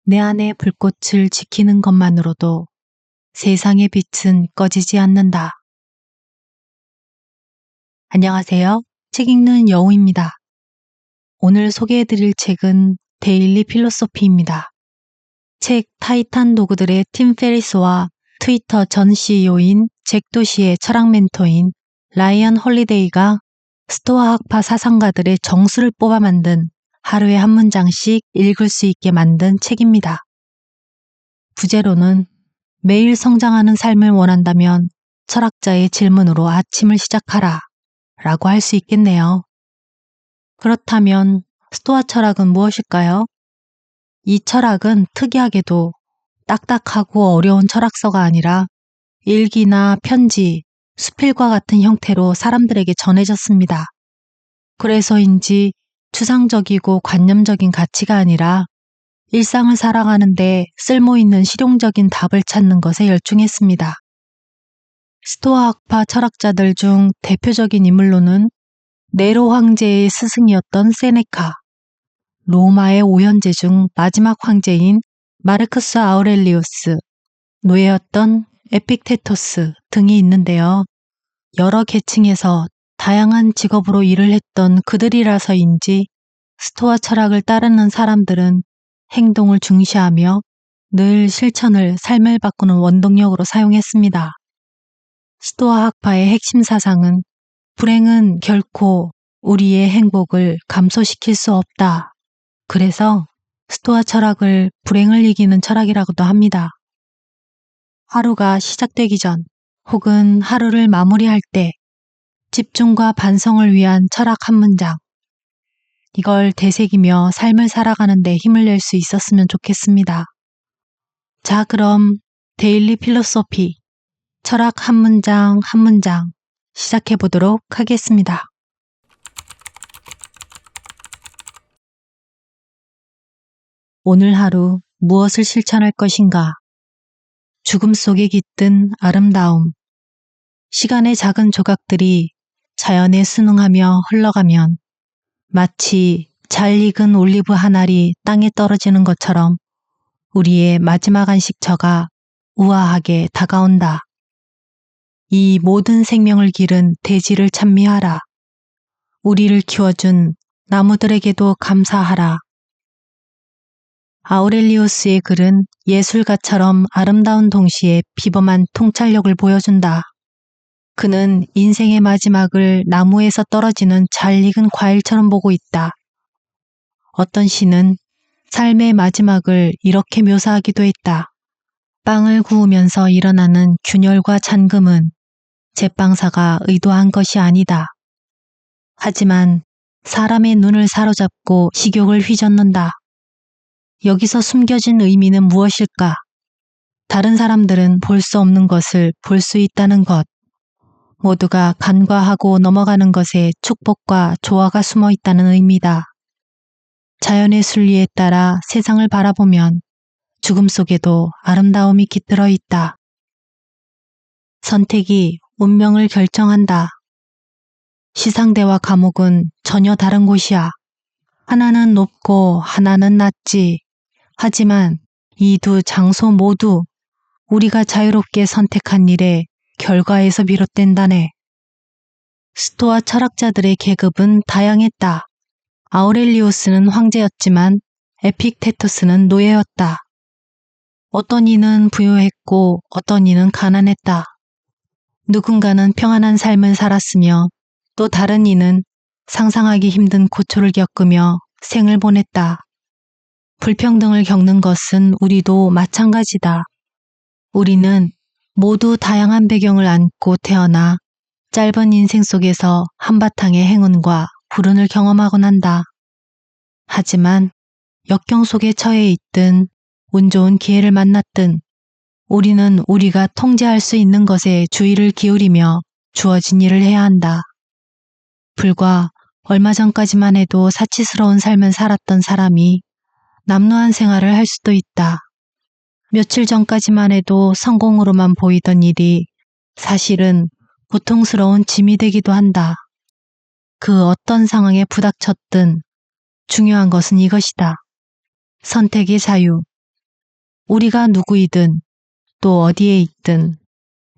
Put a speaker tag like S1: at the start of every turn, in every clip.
S1: 내 안의 불꽃을 지키는 것만으로도 세상의 빛은 꺼지지 않는다. 안녕하세요. 책 읽는 여우입니다. 오늘 소개해드릴 책은 데일리 필로소피입니다. 책 타이탄 도그들의 팀 페리스와 트위터 전 CEO인 잭 도시의 철학 멘토인 라이언 홀리데이가 스토아 학파 사상가들의 정수를 뽑아 만든 하루에 한 문장씩 읽을 수 있게 만든 책입니다. 부제로는 매일 성장하는 삶을 원한다면 철학자의 질문으로 아침을 시작하라 라고 할 수 있겠네요. 그렇다면 스토아 철학은 무엇일까요? 이 철학은 특이하게도 딱딱하고 어려운 철학서가 아니라 일기나 편지, 수필과 같은 형태로 사람들에게 전해졌습니다. 그래서인지 추상적이고 관념적인 가치가 아니라 일상을 살아가는데 쓸모있는 실용적인 답을 찾는 것에 열중했습니다. 스토아 학파 철학자들 중 대표적인 인물로는 네로 황제의 스승이었던 세네카, 로마의 오현제 중 마지막 황제인 마르크스 아우렐리우스, 노예였던 에픽테토스 등이 있는데요. 여러 계층에서 다양한 직업으로 일을 했던 그들이라서인지 스토아 철학을 따르는 사람들은 행동을 중시하며 늘 실천을 삶을 바꾸는 원동력으로 사용했습니다. 스토아 학파의 핵심 사상은 불행은 결코 우리의 행복을 감소시킬 수 없다. 그래서 스토아 철학을 불행을 이기는 철학이라고도 합니다. 하루가 시작되기 전 혹은 하루를 마무리할 때 집중과 반성을 위한 철학 한 문장. 이걸 되새기며 삶을 살아가는 데 힘을 낼 수 있었으면 좋겠습니다. 자, 그럼 데일리 필로소피, 철학 한 문장 한 문장 시작해 보도록 하겠습니다. 오늘 하루 무엇을 실천할 것인가? 죽음 속에 깃든 아름다움. 시간의 작은 조각들이 자연에 순응하며 흘러가면 마치 잘 익은 올리브 한 알이 땅에 떨어지는 것처럼 우리의 마지막 안식처가 우아하게 다가온다. 이 모든 생명을 기른 대지를 찬미하라. 우리를 키워준 나무들에게도 감사하라. 아우렐리우스의 글은 예술가처럼 아름다운 동시에 비범한 통찰력을 보여준다. 그는 인생의 마지막을 나무에서 떨어지는 잘 익은 과일처럼 보고 있다. 어떤 시는 삶의 마지막을 이렇게 묘사하기도 했다. 빵을 구우면서 일어나는 균열과 잔금은 제빵사가 의도한 것이 아니다. 하지만 사람의 눈을 사로잡고 식욕을 휘젓는다. 여기서 숨겨진 의미는 무엇일까? 다른 사람들은 볼 수 없는 것을 볼 수 있다는 것. 모두가 간과하고 넘어가는 것에 축복과 조화가 숨어 있다는 의미다. 자연의 순리에 따라 세상을 바라보면 죽음 속에도 아름다움이 깃들어 있다. 선택이 운명을 결정한다. 시상대와 감옥은 전혀 다른 곳이야. 하나는 높고 하나는 낮지. 하지만 이 두 장소 모두 우리가 자유롭게 선택한 일의 결과에서 비롯된다네. 스토아 철학자들의 계급은 다양했다. 아우렐리우스는 황제였지만 에픽테토스는 노예였다. 어떤 이는 부유했고 어떤 이는 가난했다. 누군가는 평안한 삶을 살았으며 또 다른 이는 상상하기 힘든 고초를 겪으며 생을 보냈다. 불평등을 겪는 것은 우리도 마찬가지다. 우리는 모두 다양한 배경을 안고 태어나 짧은 인생 속에서 한바탕의 행운과 불운을 경험하곤 한다. 하지만 역경 속에 처해 있든 운 좋은 기회를 만났든 우리는 우리가 통제할 수 있는 것에 주의를 기울이며 주어진 일을 해야 한다. 불과 얼마 전까지만 해도 사치스러운 삶을 살았던 사람이 남루한 생활을 할 수도 있다. 며칠 전까지만 해도 성공으로만 보이던 일이 사실은 고통스러운 짐이 되기도 한다. 그 어떤 상황에 부닥쳤든 중요한 것은 이것이다. 선택의 자유. 우리가 누구이든 또 어디에 있든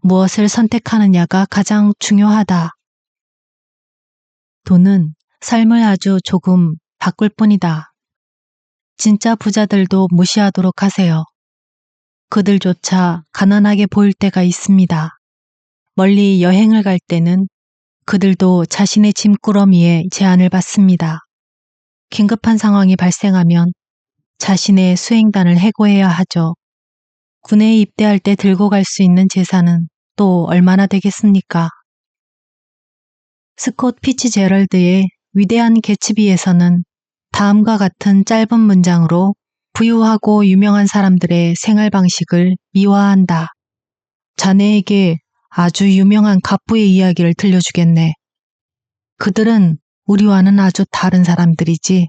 S1: 무엇을 선택하느냐가 가장 중요하다. 돈은 삶을 아주 조금 바꿀 뿐이다. 진짜 부자들도 무시하도록 하세요. 그들조차 가난하게 보일 때가 있습니다. 멀리 여행을 갈 때는 그들도 자신의 짐꾸러미에 제한을 받습니다. 긴급한 상황이 발생하면 자신의 수행단을 해고해야 하죠. 군에 입대할 때 들고 갈 수 있는 재산은 또 얼마나 되겠습니까? 스콧 피츠제럴드의 위대한 개츠비에서는 다음과 같은 짧은 문장으로 부유하고 유명한 사람들의 생활 방식을 미화한다. 자네에게 아주 유명한 갑부의 이야기를 들려주겠네. 그들은 우리와는 아주 다른 사람들이지.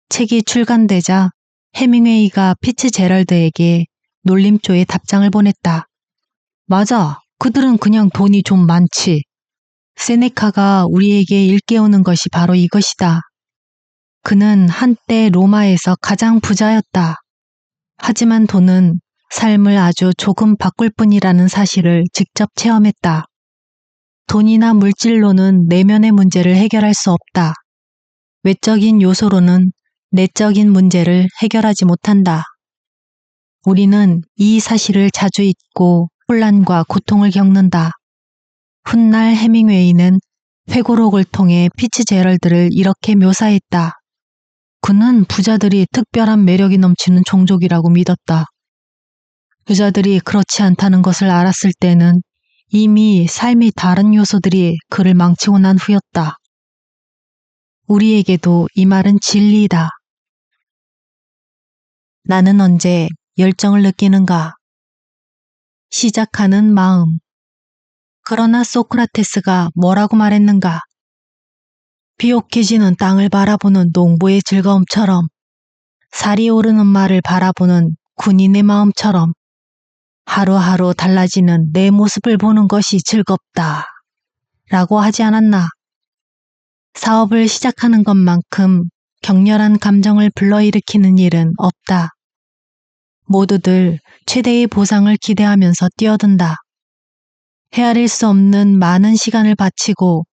S1: 책이 출간되자 해밍웨이가 피츠제럴드에게 놀림조의 답장을 보냈다. 맞아, 그들은 그냥 돈이 좀 많지. 세네카가 우리에게 일깨우는 것이 바로 이것이다. 그는 한때 로마에서 가장 부자였다. 하지만 돈은 삶을 아주 조금 바꿀 뿐이라는 사실을 직접 체험했다. 돈이나 물질로는 내면의 문제를 해결할 수 없다. 외적인 요소로는 내적인 문제를 해결하지 못한다. 우리는 이 사실을 자주 잊고 혼란과 고통을 겪는다. 훗날 해밍웨이는 회고록을 통해 피츠제럴드를 이렇게 묘사했다. 그는 부자들이 특별한 매력이 넘치는 종족이라고 믿었다. 부자들이 그렇지 않다는 것을 알았을 때는 이미 삶의 다른 요소들이 그를 망치고 난 후였다. 우리에게도 이 말은 진리이다. 나는 언제 열정을 느끼는가? 시작하는 마음. 그러나 소크라테스가 뭐라고 말했는가? 비옥해지는 땅을 바라보는 농부의 즐거움처럼, 살이 오르는 말을 바라보는 군인의 마음처럼 하루하루 달라지는 내 모습을 보는 것이 즐겁다. 라고 하지 않았나? 사업을 시작하는 것만큼 격렬한 감정을 불러일으키는 일은 없다. 모두들 최대의 보상을 기대하면서 뛰어든다. 헤아릴 수 없는 많은 시간을 바치고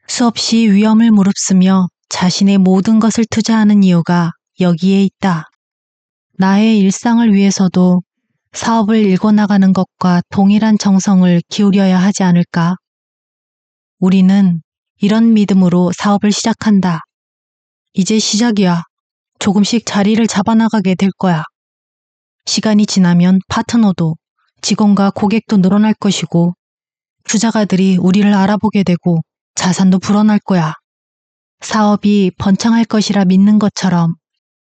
S1: 수없이 위험을 무릅쓰며 자신의 모든 것을 투자하는 이유가 여기에 있다. 나의 일상을 위해서도 사업을 일궈나가는 것과 동일한 정성을 기울여야 하지 않을까? 우리는 이런 믿음으로 사업을 시작한다. 이제 시작이야. 조금씩 자리를 잡아나가게 될 거야. 시간이 지나면 파트너도 직원과 고객도 늘어날 것이고 투자가들이 우리를 알아보게 되고 자산도 불어날 거야. 사업이 번창할 것이라 믿는 것처럼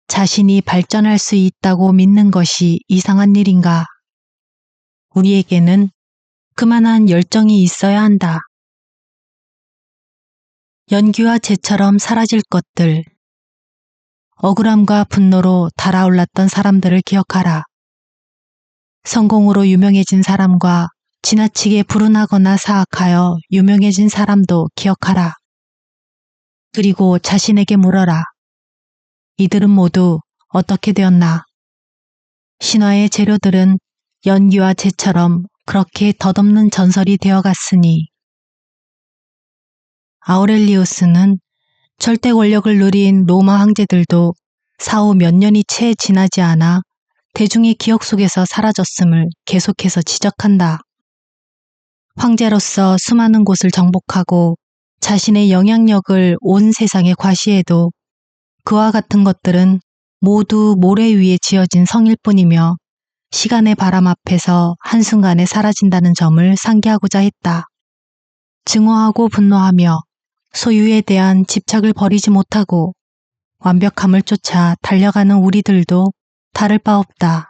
S1: 자신이 발전할 수 있다고 믿는 것이 이상한 일인가? 우리에게는 그만한 열정이 있어야 한다. 연기와 재처럼 사라질 것들. 억울함과 분노로 달아올랐던 사람들을 기억하라. 성공으로 유명해진 사람과 지나치게 불운하거나 사악하여 유명해진 사람도 기억하라. 그리고 자신에게 물어라. 이들은 모두 어떻게 되었나? 신화의 재료들은 연기와 재처럼 그렇게 덧없는 전설이 되어갔으니 아우렐리우스는 절대 권력을 누린 로마 황제들도 사후 몇 년이 채 지나지 않아 대중의 기억 속에서 사라졌음을 계속해서 지적한다. 황제로서 수많은 곳을 정복하고 자신의 영향력을 온 세상에 과시해도 그와 같은 것들은 모두 모래 위에 지어진 성일 뿐이며 시간의 바람 앞에서 한순간에 사라진다는 점을 상기하고자 했다. 증오하고 분노하며 소유에 대한 집착을 버리지 못하고 완벽함을 쫓아 달려가는 우리들도 다를 바 없다.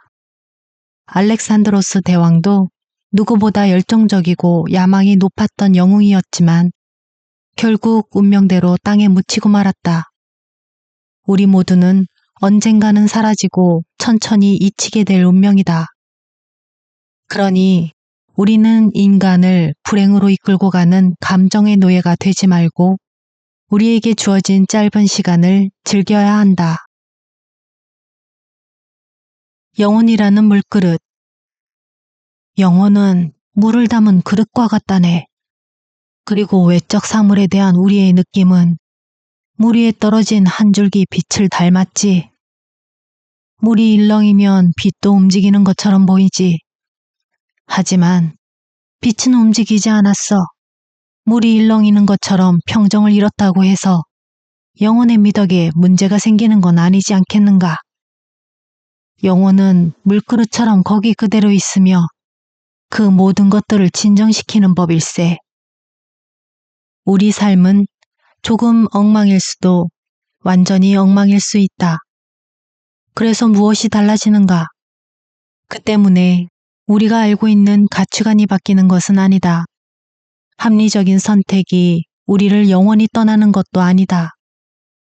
S1: 알렉산드로스 대왕도 누구보다 열정적이고 야망이 높았던 영웅이었지만 결국 운명대로 땅에 묻히고 말았다. 우리 모두는 언젠가는 사라지고 천천히 잊히게 될 운명이다. 그러니 우리는 인간을 불행으로 이끌고 가는 감정의 노예가 되지 말고 우리에게 주어진 짧은 시간을 즐겨야 한다. 영혼이라는 물그릇. 영혼은 물을 담은 그릇과 같다네. 그리고 외적 사물에 대한 우리의 느낌은 물 위에 떨어진 한 줄기 빛을 닮았지. 물이 일렁이면 빛도 움직이는 것처럼 보이지. 하지만 빛은 움직이지 않았어. 물이 일렁이는 것처럼 평정을 잃었다고 해서 영혼의 미덕에 문제가 생기는 건 아니지 않겠는가. 영혼은 물그릇처럼 거기 그대로 있으며 그 모든 것들을 진정시키는 법일세. 우리 삶은 조금 엉망일 수도 완전히 엉망일 수 있다. 그래서 무엇이 달라지는가? 그 때문에 우리가 알고 있는 가치관이 바뀌는 것은 아니다. 합리적인 선택이 우리를 영원히 떠나는 것도 아니다.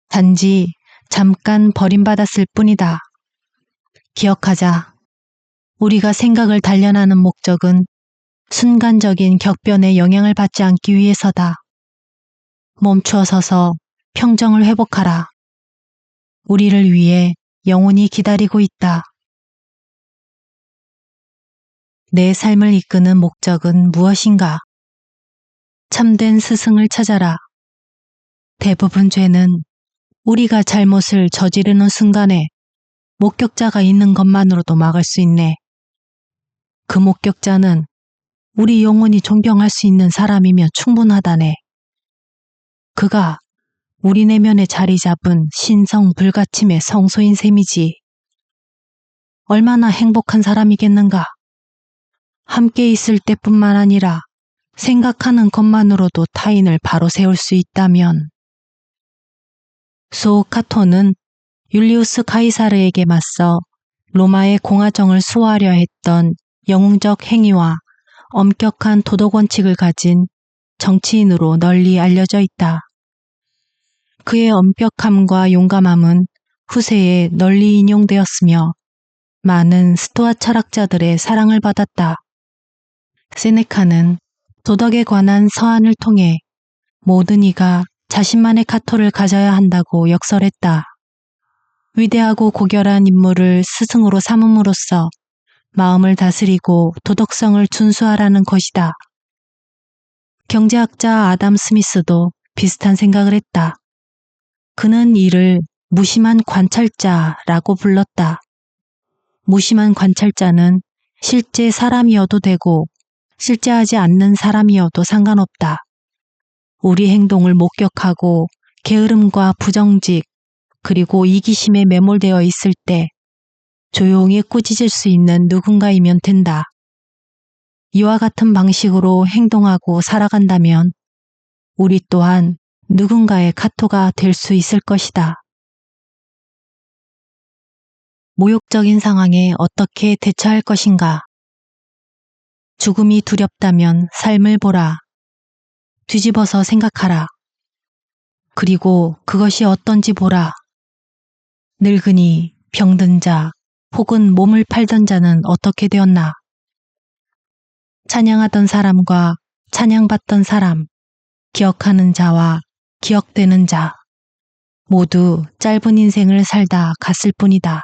S1: 단지 잠깐 버림받았을 뿐이다. 기억하자. 우리가 생각을 단련하는 목적은 순간적인 격변에 영향을 받지 않기 위해서다. 멈추어 서서 평정을 회복하라. 우리를 위해 영혼이 기다리고 있다. 내 삶을 이끄는 목적은 무엇인가? 참된 스승을 찾아라. 대부분 죄는 우리가 잘못을 저지르는 순간에 목격자가 있는 것만으로도 막을 수 있네. 그 목격자는 우리 영혼이 존경할 수 있는 사람이면 충분하다네. 그가 우리 내면에 자리 잡은 신성 불가침의 성소인 셈이지. 얼마나 행복한 사람이겠는가. 함께 있을 때뿐만 아니라 생각하는 것만으로도 타인을 바로 세울 수 있다면. 소카토는 율리우스 카이사르에게 맞서 로마의 공화정을 수호하려 했던 영웅적 행위와 엄격한 도덕 원칙을 가진 정치인으로 널리 알려져 있다. 그의 엄격함과 용감함은 후세에 널리 인용되었으며 많은 스토아 철학자들의 사랑을 받았다. 세네카는 도덕에 관한 서한을 통해 모든 이가 자신만의 카토를 가져야 한다고 역설했다. 위대하고 고결한 인물을 스승으로 삼음으로써 마음을 다스리고 도덕성을 준수하라는 것이다. 경제학자 아담 스미스도 비슷한 생각을 했다. 그는 이를 무심한 관찰자라고 불렀다. 무심한 관찰자는 실제 사람이어도 되고 실제 하지 않는 사람이어도 상관없다. 우리 행동을 목격하고 게으름과 부정직 그리고 이기심에 매몰되어 있을 때 조용히 꾸짖을 수 있는 누군가이면 된다. 이와 같은 방식으로 행동하고 살아간다면 우리 또한 누군가의 카토가 될 수 있을 것이다. 모욕적인 상황에 어떻게 대처할 것인가? 죽음이 두렵다면 삶을 보라. 뒤집어서 생각하라. 그리고 그것이 어떤지 보라. 늙은이, 병든 자, 혹은 몸을 팔던 자는 어떻게 되었나? 찬양하던 사람과 찬양받던 사람, 기억하는 자와 기억되는 자, 모두 짧은 인생을 살다 갔을 뿐이다.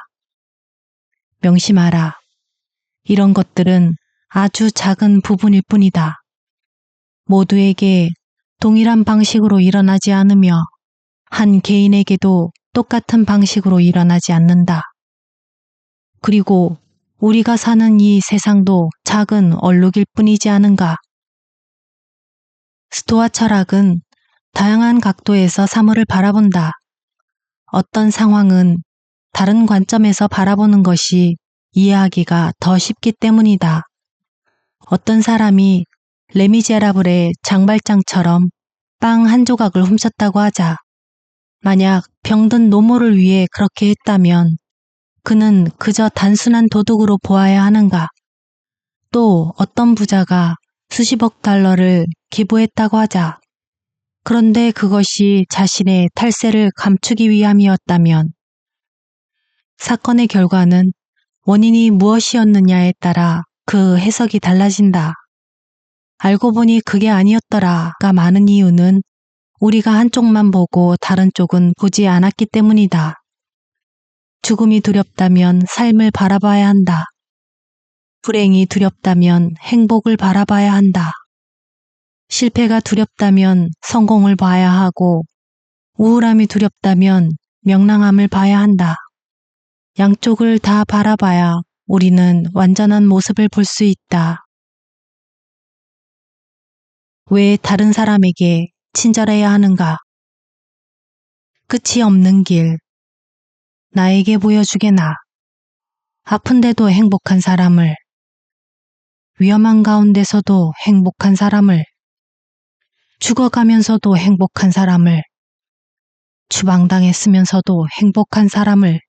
S1: 명심하라. 이런 것들은 아주 작은 부분일 뿐이다. 모두에게 동일한 방식으로 일어나지 않으며 한 개인에게도 똑같은 방식으로 일어나지 않는다. 그리고 우리가 사는 이 세상도 작은 얼룩일 뿐이지 않은가. 스토아 철학은 다양한 각도에서 사물을 바라본다. 어떤 상황은 다른 관점에서 바라보는 것이 이해하기가 더 쉽기 때문이다. 어떤 사람이 레미제라블의 장발장처럼 빵 한 조각을 훔쳤다고 하자. 만약 병든 노모를 위해 그렇게 했다면 그는 그저 단순한 도둑으로 보아야 하는가? 또 어떤 부자가 수십억 달러를 기부했다고 하자. 그런데 그것이 자신의 탈세를 감추기 위함이었다면 사건의 결과는 원인이 무엇이었느냐에 따라 그 해석이 달라진다. 알고 보니 그게 아니었더라가 많은 이유는 우리가 한쪽만 보고 다른 쪽은 보지 않았기 때문이다. 죽음이 두렵다면 삶을 바라봐야 한다. 불행이 두렵다면 행복을 바라봐야 한다. 실패가 두렵다면 성공을 봐야 하고, 우울함이 두렵다면 명랑함을 봐야 한다. 양쪽을 다 바라봐야 우리는 완전한 모습을 볼 수 있다. 왜 다른 사람에게 친절해야 하는가? 끝이 없는 길. 나에게 보여주게나. 아픈데도 행복한 사람을. 위험한 가운데서도 행복한 사람을. 죽어가면서도 행복한 사람을. 추방당했으면서도 행복한 사람을.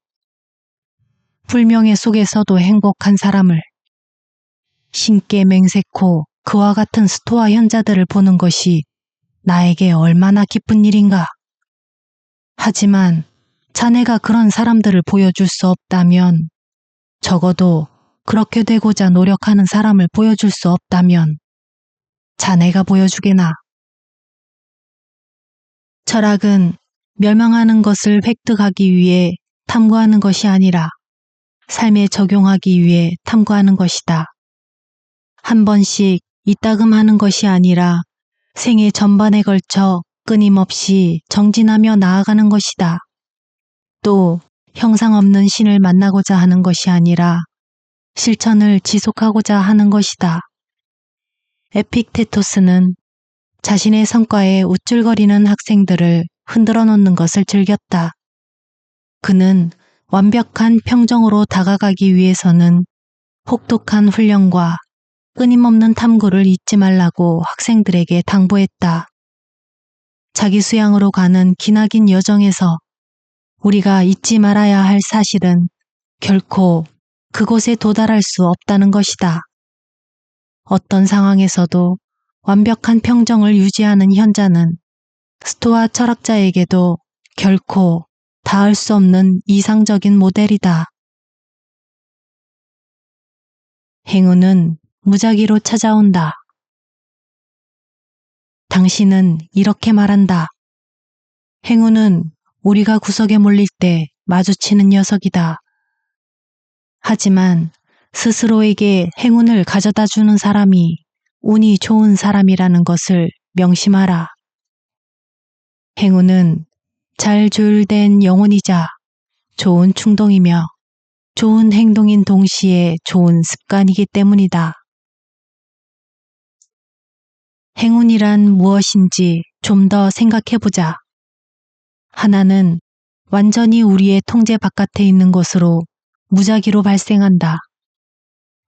S1: 불명예 속에서도 행복한 사람을. 신께 맹세코 그와 같은 스토아 현자들을 보는 것이 나에게 얼마나 기쁜 일인가. 하지만 자네가 그런 사람들을 보여줄 수 없다면, 적어도 그렇게 되고자 노력하는 사람을 보여줄 수 없다면 자네가 보여주게나. 철학은 멸망하는 것을 획득하기 위해 탐구하는 것이 아니라 삶에 적용하기 위해 탐구하는 것이다. 한 번씩 이따금하는 것이 아니라 생애 전반에 걸쳐 끊임없이 정진하며 나아가는 것이다. 또 형상 없는 신을 만나고자 하는 것이 아니라 실천을 지속하고자 하는 것이다. 에픽테토스는 자신의 성과에 우쭐거리는 학생들을 흔들어 놓는 것을 즐겼다. 그는 완벽한 평정으로 다가가기 위해서는 혹독한 훈련과 끊임없는 탐구를 잊지 말라고 학생들에게 당부했다. 자기 수양으로 가는 기나긴 여정에서 우리가 잊지 말아야 할 사실은 결코 그곳에 도달할 수 없다는 것이다. 어떤 상황에서도 완벽한 평정을 유지하는 현자는 스토아 철학자에게도 결코 닿을 수 없는 이상적인 모델이다. 행운은 무작위로 찾아온다. 당신은 이렇게 말한다. 행운은 우리가 구석에 몰릴 때 마주치는 녀석이다. 하지만 스스로에게 행운을 가져다 주는 사람이 운이 좋은 사람이라는 것을 명심하라. 행운은 잘 조율된 영혼이자 좋은 충동이며 좋은 행동인 동시에 좋은 습관이기 때문이다. 행운이란 무엇인지 좀 더 생각해보자. 하나는 완전히 우리의 통제 바깥에 있는 것으로 무작위로 발생한다.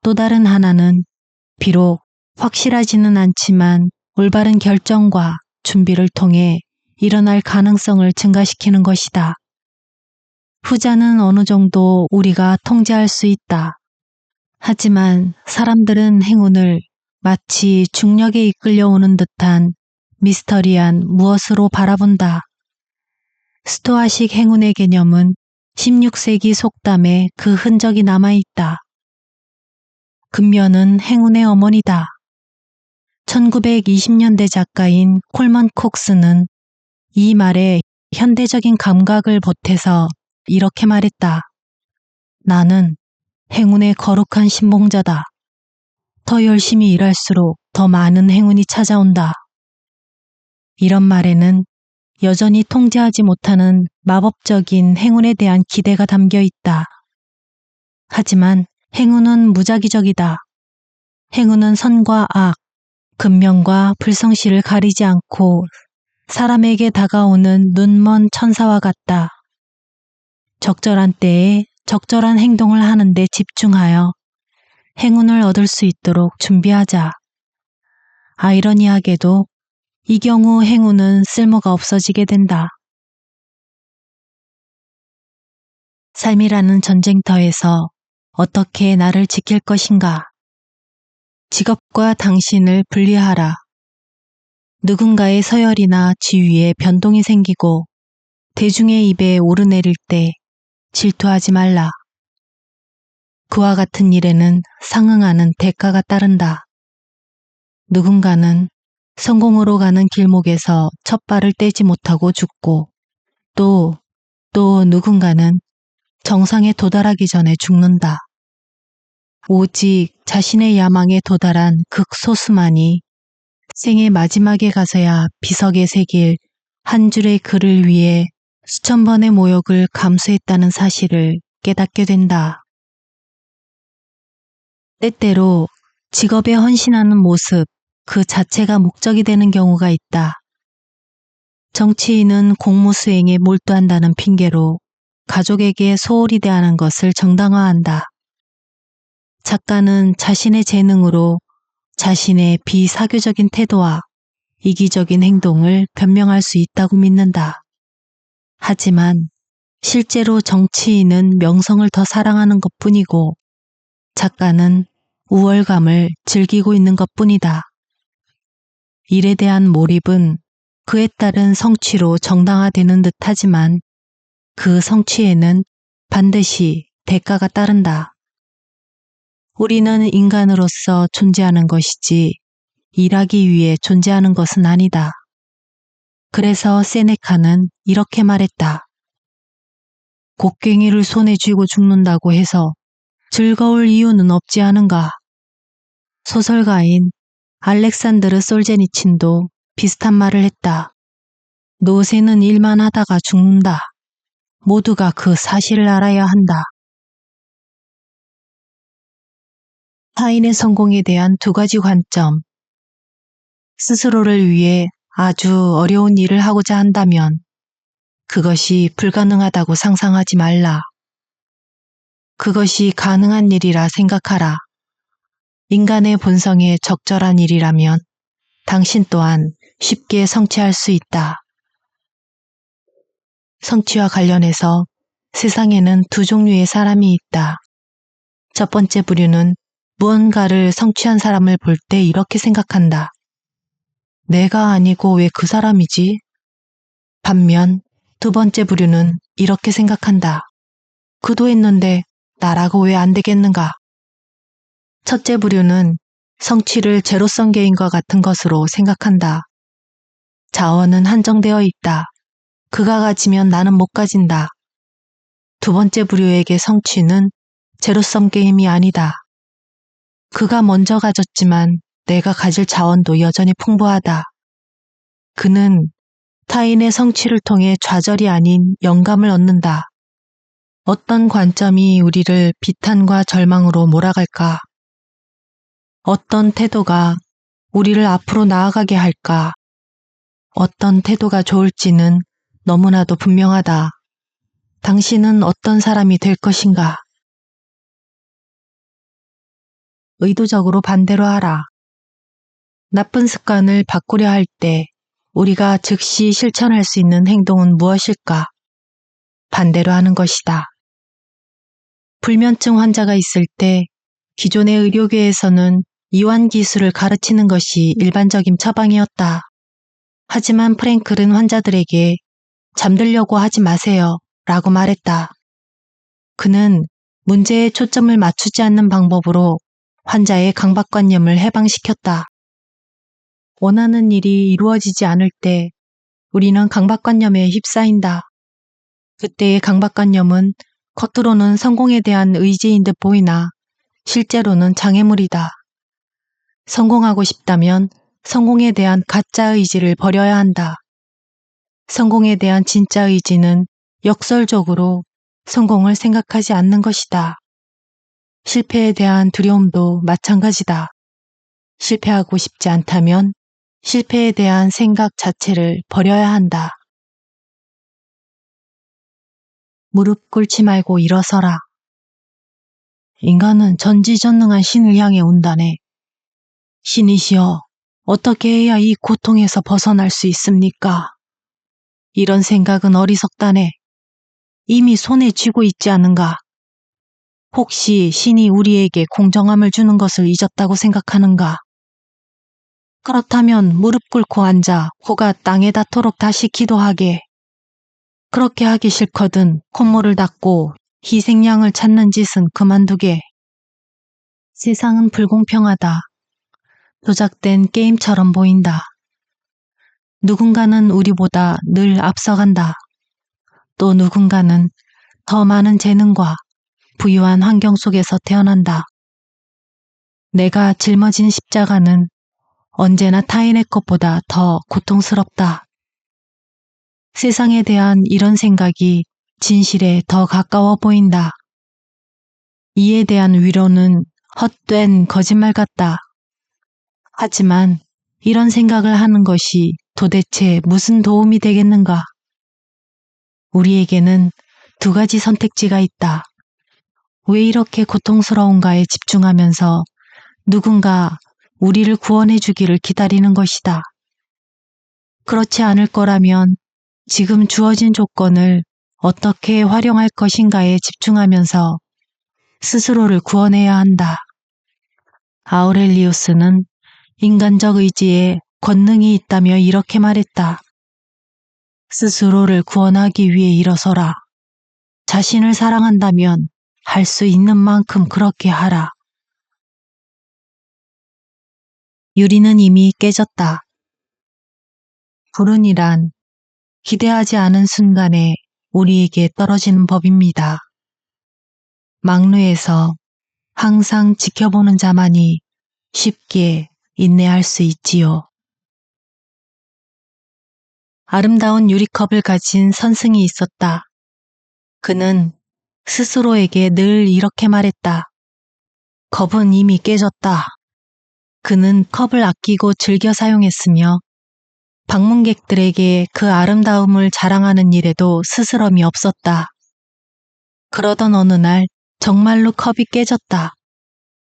S1: 또 다른 하나는 비록 확실하지는 않지만 올바른 결정과 준비를 통해 일어날 가능성을 증가시키는 것이다. 후자는 어느 정도 우리가 통제할 수 있다. 하지만 사람들은 행운을 마치 중력에 이끌려오는 듯한 미스터리한 무엇으로 바라본다. 스토아식 행운의 개념은 16세기 속담에 그 흔적이 남아있다. 근면은 행운의 어머니다. 1920년대 작가인 콜먼 콕스는 이 말에 현대적인 감각을 보태서 이렇게 말했다. 나는 행운의 거룩한 신봉자다. 더 열심히 일할수록 더 많은 행운이 찾아온다. 이런 말에는 여전히 통제하지 못하는 마법적인 행운에 대한 기대가 담겨 있다. 하지만 행운은 무작위적이다. 행운은 선과 악, 근면과 불성실을 가리지 않고 사람에게 다가오는 눈먼 천사와 같다. 적절한 때에 적절한 행동을 하는 데 집중하여 행운을 얻을 수 있도록 준비하자. 아이러니하게도 이 경우 행운은 쓸모가 없어지게 된다. 삶이라는 전쟁터에서 어떻게 나를 지킬 것인가? 직업과 당신을 분리하라. 누군가의 서열이나 지위에 변동이 생기고 대중의 입에 오르내릴 때 질투하지 말라. 그와 같은 일에는 상응하는 대가가 따른다. 누군가는 성공으로 가는 길목에서 첫 발을 떼지 못하고 죽고 또 누군가는 정상에 도달하기 전에 죽는다. 오직 자신의 야망에 도달한 극소수만이 생의 마지막에 가서야 비석에 새길 한 줄의 글을 위해 수천 번의 모욕을 감수했다는 사실을 깨닫게 된다. 때때로 직업에 헌신하는 모습 그 자체가 목적이 되는 경우가 있다. 정치인은 공무 수행에 몰두한다는 핑계로 가족에게 소홀히 대하는 것을 정당화한다. 작가는 자신의 재능으로 자신의 비사교적인 태도와 이기적인 행동을 변명할 수 있다고 믿는다. 하지만 실제로 정치인은 명성을 더 사랑하는 것뿐이고 작가는 우월감을 즐기고 있는 것뿐이다. 일에 대한 몰입은 그에 따른 성취로 정당화되는 듯하지만 그 성취에는 반드시 대가가 따른다. 우리는 인간으로서 존재하는 것이지 일하기 위해 존재하는 것은 아니다. 그래서 세네카는 이렇게 말했다. 곡괭이를 손에 쥐고 죽는다고 해서 즐거울 이유는 없지 않은가. 소설가인 알렉산드르 솔제니친도 비슷한 말을 했다. 노새는 일만 하다가 죽는다. 모두가 그 사실을 알아야 한다. 타인의 성공에 대한 두 가지 관점. 스스로를 위해 아주 어려운 일을 하고자 한다면 그것이 불가능하다고 상상하지 말라. 그것이 가능한 일이라 생각하라. 인간의 본성에 적절한 일이라면 당신 또한 쉽게 성취할 수 있다. 성취와 관련해서 세상에는 두 종류의 사람이 있다. 첫 번째 부류는 무언가를 성취한 사람을 볼 때 이렇게 생각한다. 내가 아니고 왜 그 사람이지? 반면 두 번째 부류는 이렇게 생각한다. 그도 했는데 나라고 왜 안 되겠는가? 첫째 부류는 성취를 제로섬 게임과 같은 것으로 생각한다. 자원은 한정되어 있다. 그가 가지면 나는 못 가진다. 두 번째 부류에게 성취는 제로섬 게임이 아니다. 그가 먼저 가졌지만 내가 가질 자원도 여전히 풍부하다. 그는 타인의 성취를 통해 좌절이 아닌 영감을 얻는다. 어떤 관점이 우리를 비탄과 절망으로 몰아갈까? 어떤 태도가 우리를 앞으로 나아가게 할까? 어떤 태도가 좋을지는 너무나도 분명하다. 당신은 어떤 사람이 될 것인가? 의도적으로 반대로 하라. 나쁜 습관을 바꾸려 할 때 우리가 즉시 실천할 수 있는 행동은 무엇일까? 반대로 하는 것이다. 불면증 환자가 있을 때 기존의 의료계에서는 이완 기술을 가르치는 것이 일반적인 처방이었다. 하지만 프랭클은 환자들에게 잠들려고 하지 마세요 라고 말했다. 그는 문제에 초점을 맞추지 않는 방법으로 환자의 강박관념을 해방시켰다. 원하는 일이 이루어지지 않을 때 우리는 강박관념에 휩싸인다. 그때의 강박관념은 겉으로는 성공에 대한 의지인 듯 보이나 실제로는 장애물이다. 성공하고 싶다면 성공에 대한 가짜 의지를 버려야 한다. 성공에 대한 진짜 의지는 역설적으로 성공을 생각하지 않는 것이다. 실패에 대한 두려움도 마찬가지다. 실패하고 싶지 않다면 실패에 대한 생각 자체를 버려야 한다. 무릎 꿇지 말고 일어서라. 인간은 전지전능한 신을 향해 온다네. 신이시여, 어떻게 해야 이 고통에서 벗어날 수 있습니까? 이런 생각은 어리석다네. 이미 손에 쥐고 있지 않은가? 혹시 신이 우리에게 공정함을 주는 것을 잊었다고 생각하는가? 그렇다면 무릎 꿇고 앉아 코가 땅에 닿도록 다시 기도하게. 그렇게 하기 싫거든 콧물을 닦고 희생양을 찾는 짓은 그만두게. 세상은 불공평하다. 조작된 게임처럼 보인다. 누군가는 우리보다 늘 앞서간다. 또 누군가는 더 많은 재능과 부유한 환경 속에서 태어난다. 내가 짊어진 십자가는 언제나 타인의 것보다 더 고통스럽다. 세상에 대한 이런 생각이 진실에 더 가까워 보인다. 이에 대한 위로는 헛된 거짓말 같다. 하지만 이런 생각을 하는 것이 도대체 무슨 도움이 되겠는가? 우리에게는 두 가지 선택지가 있다. 왜 이렇게 고통스러운가에 집중하면서 누군가 우리를 구원해 주기를 기다리는 것이다. 그렇지 않을 거라면 지금 주어진 조건을 어떻게 활용할 것인가에 집중하면서 스스로를 구원해야 한다. 아우렐리우스는 인간적 의지에 권능이 있다며 이렇게 말했다. 스스로를 구원하기 위해 일어서라. 자신을 사랑한다면 할 수 있는 만큼 그렇게 하라. 유리는 이미 깨졌다. 불운이란 기대하지 않은 순간에 우리에게 떨어지는 법입니다. 막루에서 항상 지켜보는 자만이 쉽게 인내할 수 있지요. 아름다운 유리컵을 가진 선승이 있었다. 그는 스스로에게 늘 이렇게 말했다. 컵은 이미 깨졌다. 그는 컵을 아끼고 즐겨 사용했으며 방문객들에게 그 아름다움을 자랑하는 일에도 스스럼이 없었다. 그러던 어느 날 정말로 컵이 깨졌다.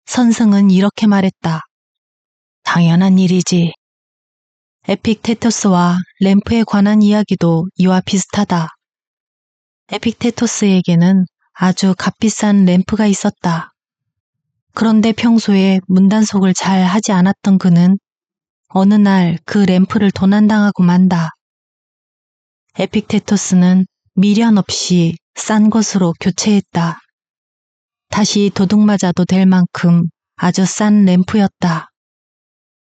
S1: 선승은 이렇게 말했다. 당연한 일이지. 에픽테토스와 램프에 관한 이야기도 이와 비슷하다. 에픽테토스에게는 아주 값비싼 램프가 있었다. 그런데 평소에 문단속을 잘 하지 않았던 그는 어느 날 그 램프를 도난당하고 만다. 에픽테토스는 미련 없이 싼 것으로 교체했다. 다시 도둑맞아도 될 만큼 아주 싼 램프였다.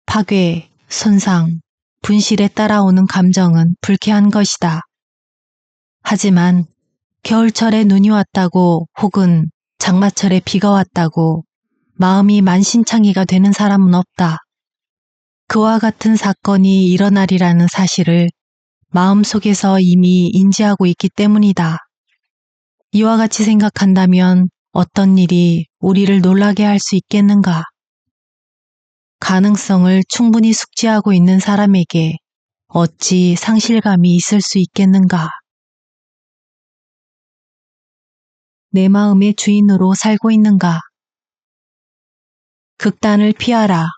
S1: 파괴, 손상, 분실에 따라오는 감정은 불쾌한 것이다. 하지만 겨울철에 눈이 왔다고 혹은 장마철에 비가 왔다고 마음이 만신창이가 되는 사람은 없다. 그와 같은 사건이 일어나리라는 사실을 마음속에서 이미 인지하고 있기 때문이다. 이와 같이 생각한다면 어떤 일이 우리를 놀라게 할 수 있겠는가? 가능성을 충분히 숙지하고 있는 사람에게 어찌 상실감이 있을 수 있겠는가? 내 마음의 주인으로 살고 있는가? 극단을 피하라.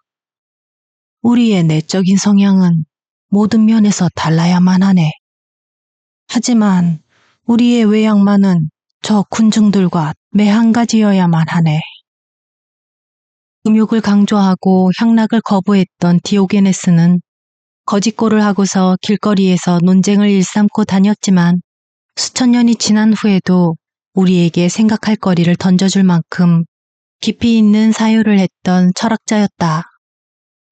S1: 우리의 내적인 성향은 모든 면에서 달라야만 하네. 하지만 우리의 외양만은 저 군중들과 매 한 가지여야만 하네. 금욕을 강조하고 향락을 거부했던 디오게네스는 거짓골을 하고서 길거리에서 논쟁을 일삼고 다녔지만 수천 년이 지난 후에도 우리에게 생각할 거리를 던져줄 만큼 깊이 있는 사유를 했던 철학자였다.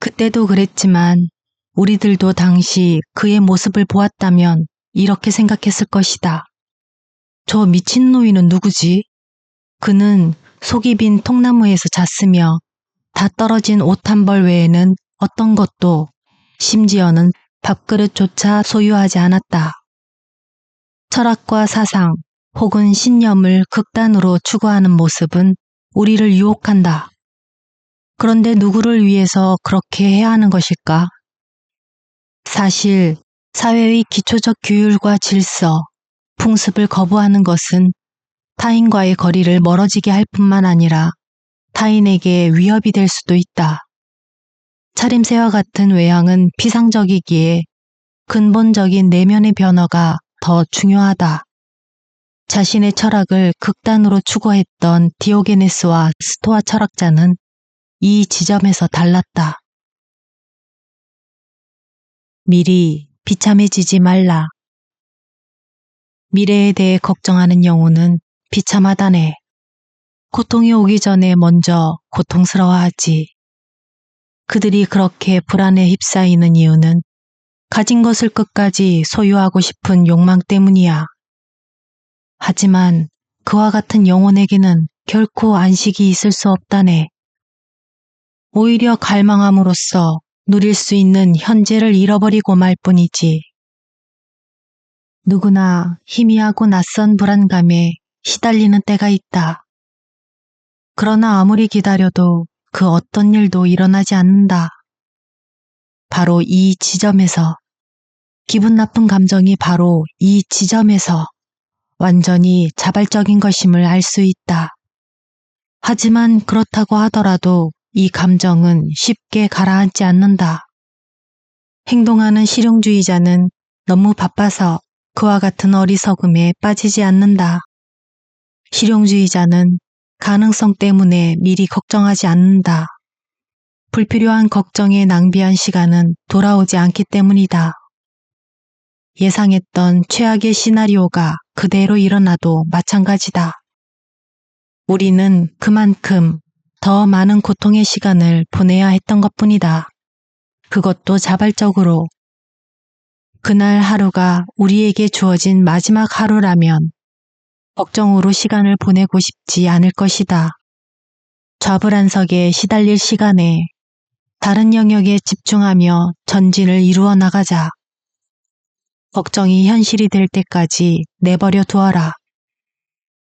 S1: 그때도 그랬지만 우리들도 당시 그의 모습을 보았다면 이렇게 생각했을 것이다. 저 미친노이는 누구지? 그는 속이 빈 통나무에서 잤으며 다 떨어진 옷 한 벌 외에는 어떤 것도 심지어는 밥그릇조차 소유하지 않았다. 철학과 사상 혹은 신념을 극단으로 추구하는 모습은 우리를 유혹한다. 그런데 누구를 위해서 그렇게 해야 하는 것일까? 사실 사회의 기초적 규율과 질서, 풍습을 거부하는 것은 타인과의 거리를 멀어지게 할 뿐만 아니라 타인에게 위협이 될 수도 있다. 차림새와 같은 외양은 피상적이기에 근본적인 내면의 변화가 더 중요하다. 자신의 철학을 극단으로 추구했던 디오게네스와 스토아 철학자는 이 지점에서 달랐다. 미리 비참해지지 말라. 미래에 대해 걱정하는 영혼은 비참하다네. 고통이 오기 전에 먼저 고통스러워하지. 그들이 그렇게 불안에 휩싸이는 이유는 가진 것을 끝까지 소유하고 싶은 욕망 때문이야. 하지만 그와 같은 영혼에게는 결코 안식이 있을 수 없다네. 오히려 갈망함으로써 누릴 수 있는 현재를 잃어버리고 말 뿐이지. 누구나 희미하고 낯선 불안감에 시달리는 때가 있다. 그러나 아무리 기다려도 그 어떤 일도 일어나지 않는다. 바로 이 지점에서, 기분 나쁜 감정이 바로 이 지점에서 완전히 자발적인 것임을 알 수 있다. 하지만 그렇다고 하더라도 이 감정은 쉽게 가라앉지 않는다. 행동하는 실용주의자는 너무 바빠서 그와 같은 어리석음에 빠지지 않는다. 실용주의자는 가능성 때문에 미리 걱정하지 않는다. 불필요한 걱정에 낭비한 시간은 돌아오지 않기 때문이다. 예상했던 최악의 시나리오가 그대로 일어나도 마찬가지다. 우리는 그만큼 더 많은 고통의 시간을 보내야 했던 것뿐이다. 그것도 자발적으로. 그날 하루가 우리에게 주어진 마지막 하루라면 걱정으로 시간을 보내고 싶지 않을 것이다. 좌불안석에 시달릴 시간에 다른 영역에 집중하며 전진을 이루어 나가자. 걱정이 현실이 될 때까지 내버려 두어라.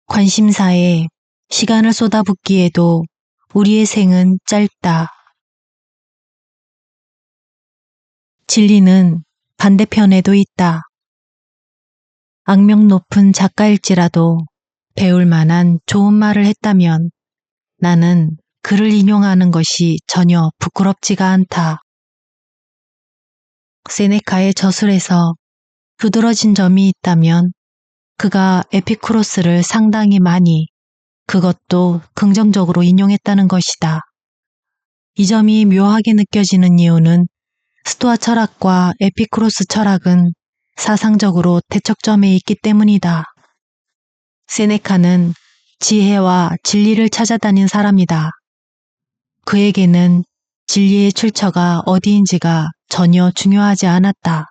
S1: 관심사에 시간을 쏟아붓기에도 우리의 생은 짧다. 진리는 반대편에도 있다. 악명 높은 작가일지라도 배울 만한 좋은 말을 했다면 나는 그를 인용하는 것이 전혀 부끄럽지가 않다. 세네카의 저술에서 두드러진 점이 있다면 그가 에피쿠로스를 상당히 많이, 그것도 긍정적으로 인용했다는 것이다. 이 점이 묘하게 느껴지는 이유는 스토아 철학과 에피쿠로스 철학은 사상적으로 대척점에 있기 때문이다. 세네카는 지혜와 진리를 찾아다닌 사람이다. 그에게는 진리의 출처가 어디인지가 전혀 중요하지 않았다.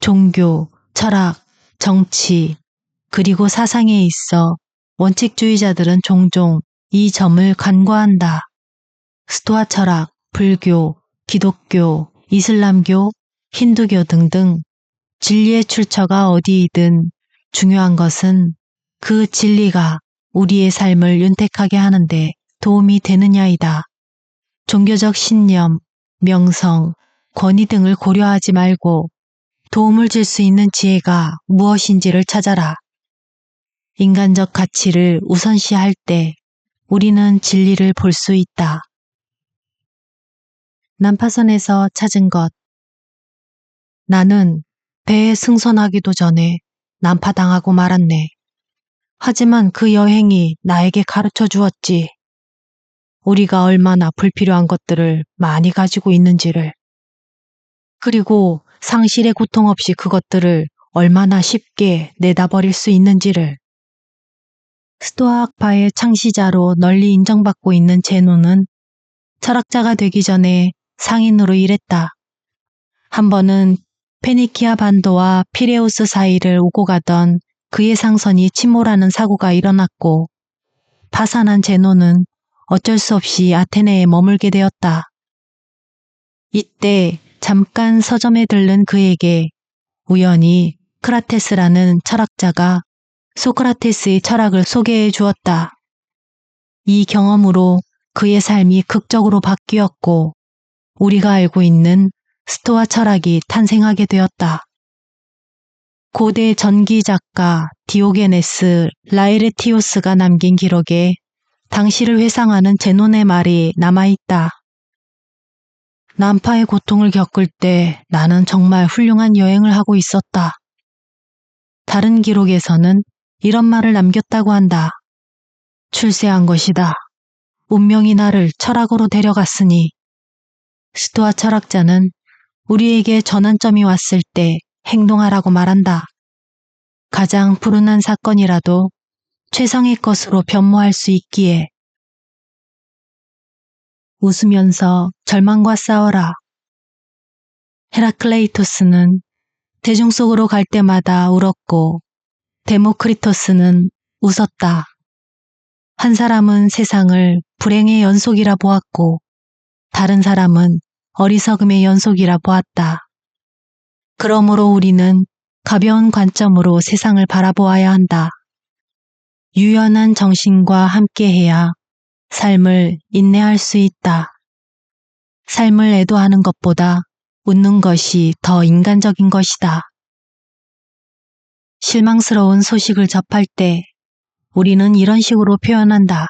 S1: 종교, 철학, 정치, 그리고 사상에 있어 원칙주의자들은 종종 이 점을 간과한다. 스토아 철학, 불교, 기독교, 이슬람교, 힌두교 등등 진리의 출처가 어디이든 중요한 것은 그 진리가 우리의 삶을 윤택하게 하는데 도움이 되느냐이다. 종교적 신념, 명성, 권위 등을 고려하지 말고 도움을 줄 수 있는 지혜가 무엇인지를 찾아라. 인간적 가치를 우선시할 때 우리는 진리를 볼 수 있다. 난파선에서 찾은 것. 나는 배에 승선하기도 전에 난파당하고 말았네. 하지만 그 여행이 나에게 가르쳐 주었지. 우리가 얼마나 불필요한 것들을 많이 가지고 있는지를. 그리고 상실의 고통 없이 그것들을 얼마나 쉽게 내다버릴 수 있는지를. 스토아학파의 창시자로 널리 인정받고 있는 제노는 철학자가 되기 전에 상인으로 일했다. 한 번은 페니키아 반도와 피레우스 사이를 오고 가던 그의 상선이 침몰하는 사고가 일어났고 파산한 제노는 어쩔 수 없이 아테네에 머물게 되었다. 이때 잠깐 서점에 들른 그에게 우연히 크라테스라는 철학자가 소크라테스의 철학을 소개해 주었다. 이 경험으로 그의 삶이 극적으로 바뀌었고 우리가 알고 있는 스토아 철학이 탄생하게 되었다. 고대 전기 작가 디오게네스 라에르티오스가 남긴 기록에 당시를 회상하는 제논의 말이 남아있다. 난파의 고통을 겪을 때 나는 정말 훌륭한 여행을 하고 있었다. 다른 기록에서는 이런 말을 남겼다고 한다. 출세한 것이다. 운명이 나를 철학으로 데려갔으니. 스토아 철학자는 우리에게 전환점이 왔을 때 행동하라고 말한다. 가장 불운한 사건이라도 최상의 것으로 변모할 수 있기에. 웃으면서 절망과 싸워라. 헤라클레이토스는 대중 속으로 갈 때마다 울었고 데모크리토스는 웃었다. 한 사람은 세상을 불행의 연속이라 보았고 다른 사람은 어리석음의 연속이라 보았다. 그러므로 우리는 가벼운 관점으로 세상을 바라보아야 한다. 유연한 정신과 함께해야 삶을 인내할 수 있다. 삶을 애도하는 것보다 웃는 것이 더 인간적인 것이다. 실망스러운 소식을 접할 때 우리는 이런 식으로 표현한다.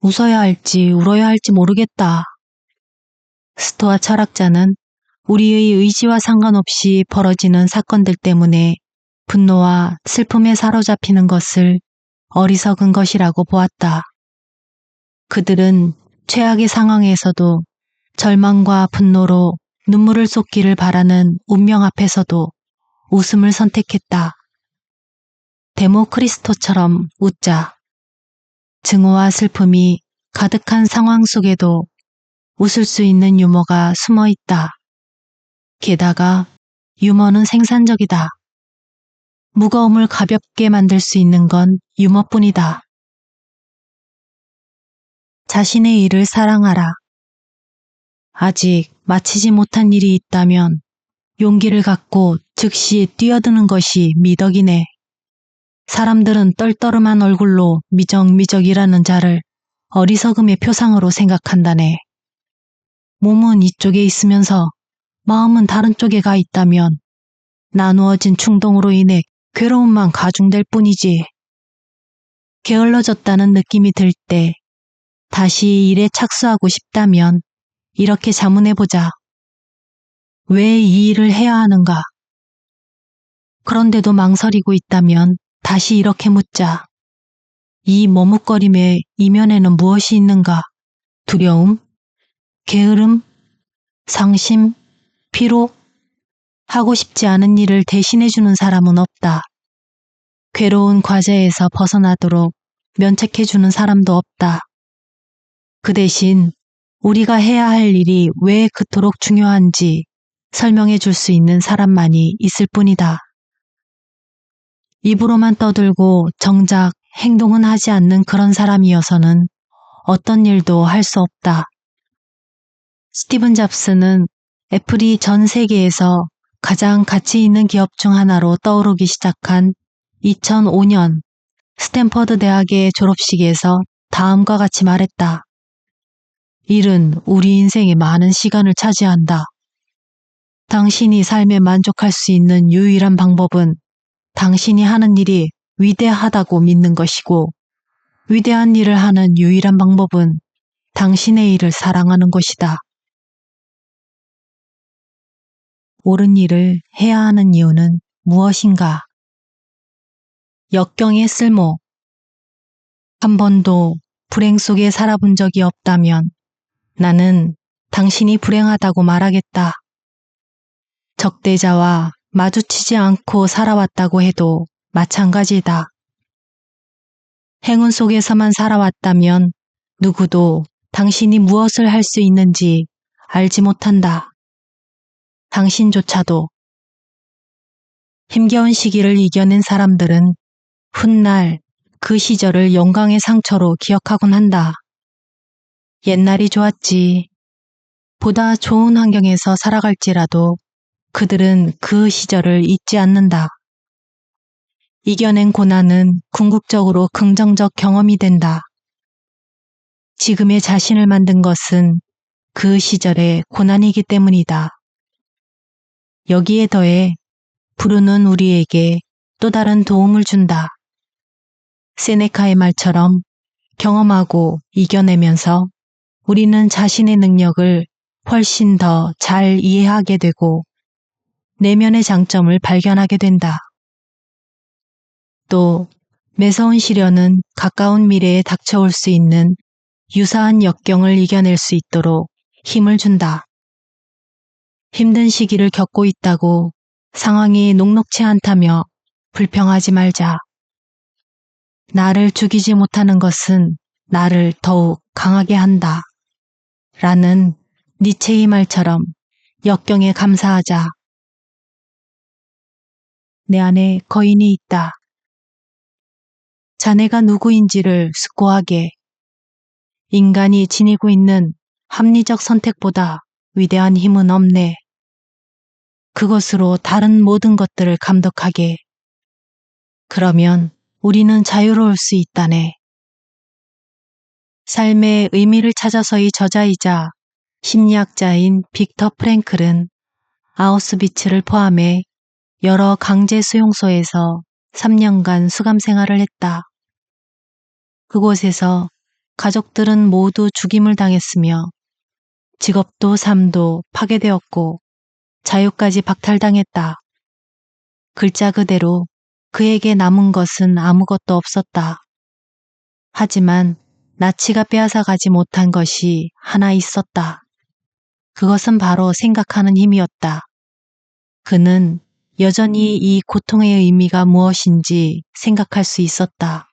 S1: 웃어야 할지 울어야 할지 모르겠다. 스토아 철학자는 우리의 의지와 상관없이 벌어지는 사건들 때문에 분노와 슬픔에 사로잡히는 것을 어리석은 것이라고 보았다. 그들은 최악의 상황에서도 절망과 분노로 눈물을 쏟기를 바라는 운명 앞에서도 웃음을 선택했다. 데모크리스토처럼 웃자. 증오와 슬픔이 가득한 상황 속에도 웃을 수 있는 유머가 숨어 있다. 게다가 유머는 생산적이다. 무거움을 가볍게 만들 수 있는 건 유머뿐이다. 자신의 일을 사랑하라. 아직 마치지 못한 일이 있다면 용기를 갖고 즉시 뛰어드는 것이 미덕이네. 사람들은 떨떠름한 얼굴로 미적미적이라는 자를 어리석음의 표상으로 생각한다네. 몸은 이쪽에 있으면서 마음은 다른 쪽에 가 있다면 나누어진 충동으로 인해 괴로움만 가중될 뿐이지. 게을러졌다는 느낌이 들 때 다시 일에 착수하고 싶다면 이렇게 자문해보자. 왜 이 일을 해야 하는가? 그런데도 망설이고 있다면 다시 이렇게 묻자. 이 머뭇거림의 이면에는 무엇이 있는가? 두려움? 게으름? 상심? 피로? 하고 싶지 않은 일을 대신해주는 사람은 없다. 괴로운 과제에서 벗어나도록 면책해주는 사람도 없다. 그 대신 우리가 해야 할 일이 왜 그토록 중요한지 설명해 줄 수 있는 사람만이 있을 뿐이다. 입으로만 떠들고 정작 행동은 하지 않는 그런 사람이어서는 어떤 일도 할 수 없다. 스티븐 잡스는 애플이 전 세계에서 가장 가치 있는 기업 중 하나로 떠오르기 시작한 2005년 스탠퍼드 대학의 졸업식에서 다음과 같이 말했다. 일은 우리 인생의 많은 시간을 차지한다. 당신이 삶에 만족할 수 있는 유일한 방법은 당신이 하는 일이 위대하다고 믿는 것이고, 위대한 일을 하는 유일한 방법은 당신의 일을 사랑하는 것이다. 옳은 일을 해야 하는 이유는 무엇인가? 역경의 쓸모. 한 번도 불행 속에 살아본 적이 없다면 나는 당신이 불행하다고 말하겠다. 적대자와 마주치지 않고 살아왔다고 해도 마찬가지다. 행운 속에서만 살아왔다면 누구도 당신이 무엇을 할 수 있는지 알지 못한다. 당신조차도. 힘겨운 시기를 이겨낸 사람들은 훗날 그 시절을 영광의 상처로 기억하곤 한다. 옛날이 좋았지. 보다 좋은 환경에서 살아갈지라도 그들은 그 시절을 잊지 않는다. 이겨낸 고난은 궁극적으로 긍정적 경험이 된다. 지금의 자신을 만든 것은 그 시절의 고난이기 때문이다. 여기에 더해 불운은 우리에게 또 다른 도움을 준다. 세네카의 말처럼 경험하고 이겨내면서 우리는 자신의 능력을 훨씬 더 잘 이해하게 되고 내면의 장점을 발견하게 된다. 또 매서운 시련은 가까운 미래에 닥쳐올 수 있는 유사한 역경을 이겨낼 수 있도록 힘을 준다. 힘든 시기를 겪고 있다고 상황이 녹록치 않다며 불평하지 말자. 나를 죽이지 못하는 것은 나를 더욱 강하게 한다. 라는 니체의 말처럼 역경에 감사하자. 내 안에 거인이 있다. 자네가 누구인지를 숙고하게. 인간이 지니고 있는 합리적 선택보다 위대한 힘은 없네. 그것으로 다른 모든 것들을 감독하게. 그러면 우리는 자유로울 수 있다네. 삶의 의미를 찾아서의 저자이자 심리학자인 빅터 프랭클은 아우슈비츠를 포함해 여러 강제 수용소에서 3년간 수감 생활을 했다. 그곳에서 가족들은 모두 죽임을 당했으며 직업도 삶도 파괴되었고 자유까지 박탈당했다. 글자 그대로 그에게 남은 것은 아무것도 없었다. 하지만 나치가 빼앗아가지 못한 것이 하나 있었다. 그것은 바로 생각하는 힘이었다. 그는 여전히 이 고통의 의미가 무엇인지 생각할 수 있었다.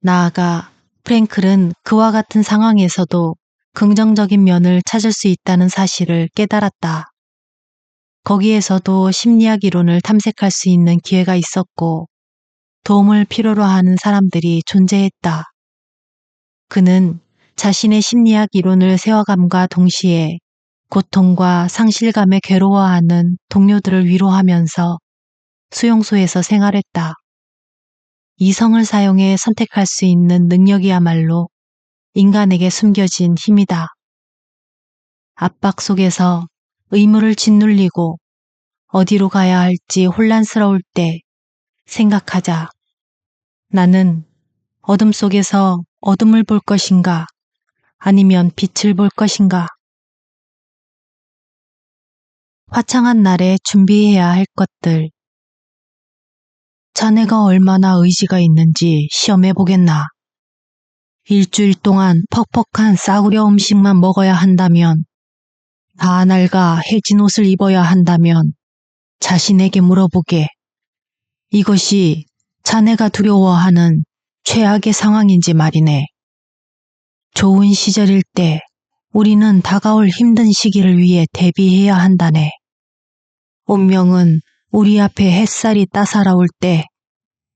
S1: 나아가 프랭클은 그와 같은 상황에서도 긍정적인 면을 찾을 수 있다는 사실을 깨달았다. 거기에서도 심리학 이론을 탐색할 수 있는 기회가 있었고 도움을 필요로 하는 사람들이 존재했다. 그는 자신의 심리학 이론을 세워감과 동시에 고통과 상실감에 괴로워하는 동료들을 위로하면서 수용소에서 생활했다. 이성을 사용해 선택할 수 있는 능력이야말로 인간에게 숨겨진 힘이다. 압박 속에서 의무를 짓눌리고 어디로 가야 할지 혼란스러울 때 생각하자. 나는 어둠 속에서 어둠을 볼 것인가? 아니면 빛을 볼 것인가? 화창한 날에 준비해야 할 것들. 자네가 얼마나 의지가 있는지 시험해 보겠나? 일주일 동안 퍽퍽한 싸구려 음식만 먹어야 한다면, 다 낡아 해진 옷을 입어야 한다면 자신에게 물어보게. 이것이 자네가 두려워하는 최악의 상황인지 말이네. 좋은 시절일 때 우리는 다가올 힘든 시기를 위해 대비해야 한다네. 운명은 우리 앞에 햇살이 따사로울 때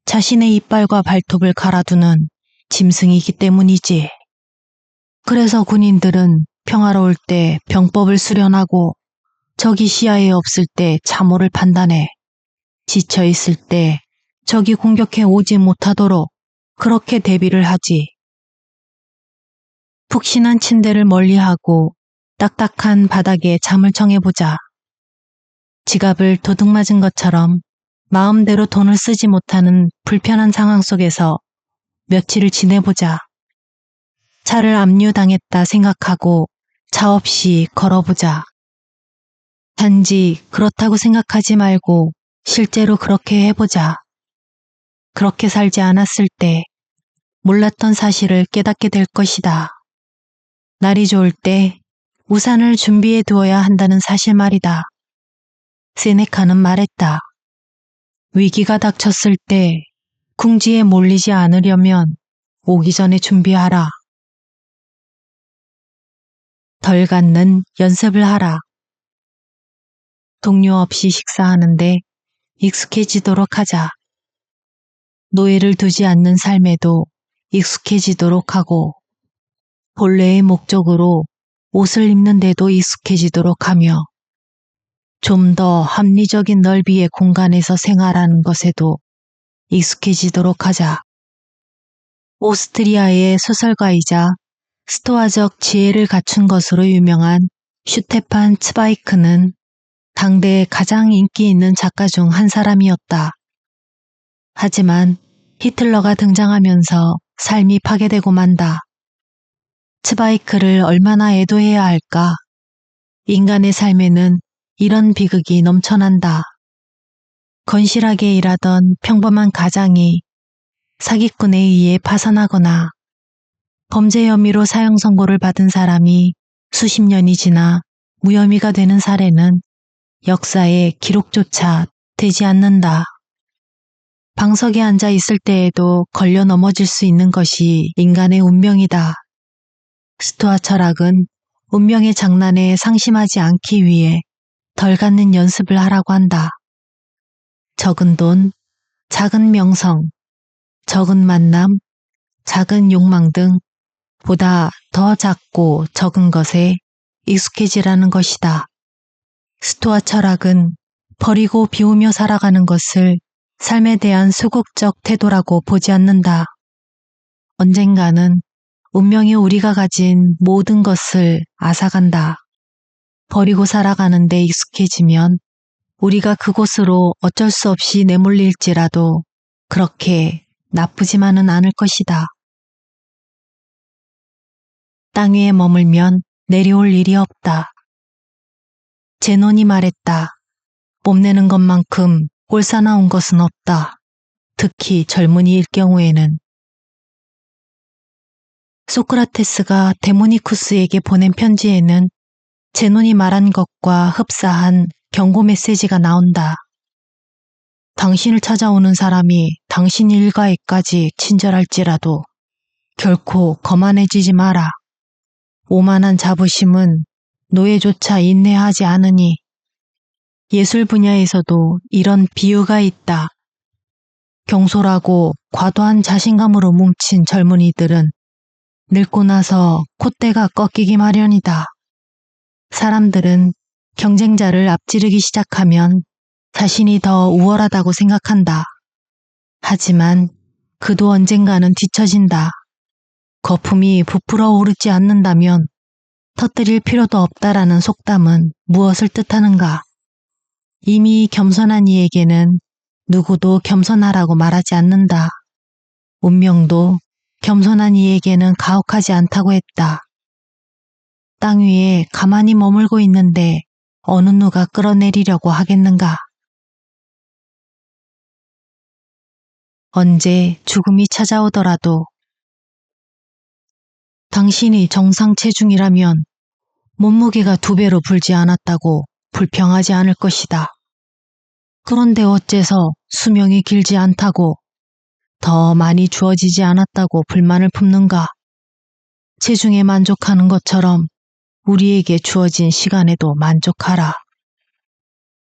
S1: 자신의 이빨과 발톱을 갈아두는 짐승이기 때문이지. 그래서 군인들은 평화로울 때 병법을 수련하고 적이 시야에 없을 때 참호를 판단해 지쳐있을 때 적이 공격해 오지 못하도록 그렇게 대비를 하지. 푹신한 침대를 멀리하고 딱딱한 바닥에 잠을 청해보자. 지갑을 도둑맞은 것처럼 마음대로 돈을 쓰지 못하는 불편한 상황 속에서 며칠을 지내보자. 차를 압류당했다 생각하고 차 없이 걸어보자. 단지 그렇다고 생각하지 말고 실제로 그렇게 해보자. 그렇게 살지 않았을 때 몰랐던 사실을 깨닫게 될 것이다. 날이 좋을 때 우산을 준비해 두어야 한다는 사실 말이다. 세네카는 말했다. 위기가 닥쳤을 때 궁지에 몰리지 않으려면 오기 전에 준비하라. 덜 갖는 연습을 하라. 동료 없이 식사하는데 익숙해지도록 하자. 노예를 두지 않는 삶에도 익숙해지도록 하고 본래의 목적으로 옷을 입는 데도 익숙해지도록 하며 좀 더 합리적인 넓이의 공간에서 생활하는 것에도 익숙해지도록 하자. 오스트리아의 소설가이자 스토아적 지혜를 갖춘 것으로 유명한 슈테판 츠바이크는 당대에 가장 인기 있는 작가 중 한 사람이었다. 하지만 히틀러가 등장하면서 삶이 파괴되고 만다. 츠바이크를 얼마나 애도해야 할까? 인간의 삶에는 이런 비극이 넘쳐난다. 건실하게 일하던 평범한 가장이 사기꾼에 의해 파산하거나 범죄 혐의로 사형 선고를 받은 사람이 수십 년이 지나 무혐의가 되는 사례는 역사에 기록조차 되지 않는다. 방석에 앉아 있을 때에도 걸려 넘어질 수 있는 것이 인간의 운명이다. 스토아 철학은 운명의 장난에 상심하지 않기 위해 덜 갖는 연습을 하라고 한다. 적은 돈, 작은 명성, 적은 만남, 작은 욕망 등 보다 더 작고 적은 것에 익숙해지라는 것이다. 스토아 철학은 버리고 비우며 살아가는 것을 삶에 대한 소극적 태도라고 보지 않는다. 언젠가는 운명이 우리가 가진 모든 것을 앗아간다. 버리고 살아가는 데 익숙해지면 우리가 그곳으로 어쩔 수 없이 내몰릴지라도 그렇게 나쁘지만은 않을 것이다. 땅 위에 머물면 내려올 일이 없다. 제논이 말했다. 뽐내는 것만큼 꼴사나운 것은 없다. 특히 젊은이일 경우에는. 소크라테스가 데모니쿠스에게 보낸 편지에는 제논이 말한 것과 흡사한 경고 메시지가 나온다. 당신을 찾아오는 사람이 당신 일가에까지 친절할지라도 결코 거만해지지 마라. 오만한 자부심은 노예조차 인내하지 않으니. 예술 분야에서도 이런 비유가 있다. 경솔하고 과도한 자신감으로 뭉친 젊은이들은 늙고 나서 콧대가 꺾이기 마련이다. 사람들은 경쟁자를 앞지르기 시작하면 자신이 더 우월하다고 생각한다. 하지만 그도 언젠가는 뒤처진다. 거품이 부풀어 오르지 않는다면 터뜨릴 필요도 없다라는 속담은 무엇을 뜻하는가? 이미 겸손한 이에게는 누구도 겸손하라고 말하지 않는다. 운명도 겸손한 이에게는 가혹하지 않다고 했다. 땅 위에 가만히 머물고 있는데 어느 누가 끌어내리려고 하겠는가? 언제 죽음이 찾아오더라도 당신이 정상 체중이라면 몸무게가 2배로 불지 않았다고 불평하지 않을 것이다. 그런데 어째서 수명이 길지 않다고 더 많이 주어지지 않았다고 불만을 품는가? 체중에 만족하는 것처럼 우리에게 주어진 시간에도 만족하라.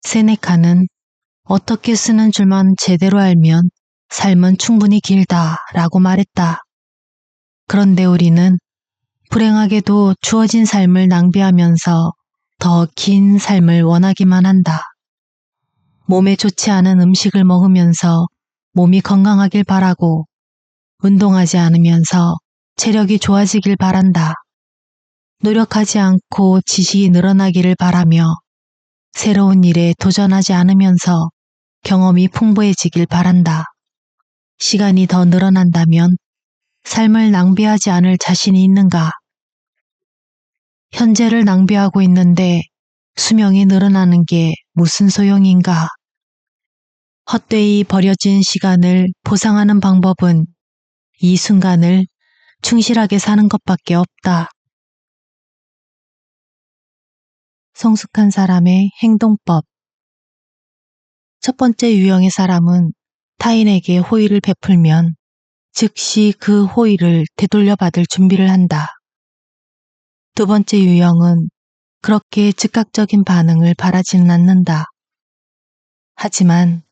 S1: 세네카는 어떻게 쓰는 줄만 제대로 알면 삶은 충분히 길다라고 말했다. 그런데 우리는 불행하게도 주어진 삶을 낭비하면서 더 긴 삶을 원하기만 한다. 몸에 좋지 않은 음식을 먹으면서 몸이 건강하길 바라고 운동하지 않으면서 체력이 좋아지길 바란다. 노력하지 않고 지식이 늘어나기를 바라며 새로운 일에 도전하지 않으면서 경험이 풍부해지길 바란다. 시간이 더 늘어난다면 삶을 낭비하지 않을 자신이 있는가? 현재를 낭비하고 있는데 수명이 늘어나는 게 무슨 소용인가? 헛되이 버려진 시간을 보상하는 방법은 이 순간을 충실하게 사는 것밖에 없다. 성숙한 사람의 행동법. 첫 번째 유형의 사람은 타인에게 호의를 베풀면 즉시 그 호의를 되돌려받을 준비를 한다. 두 번째 유형은 그렇게 즉각적인 반응을 바라지는 않는다. 하지만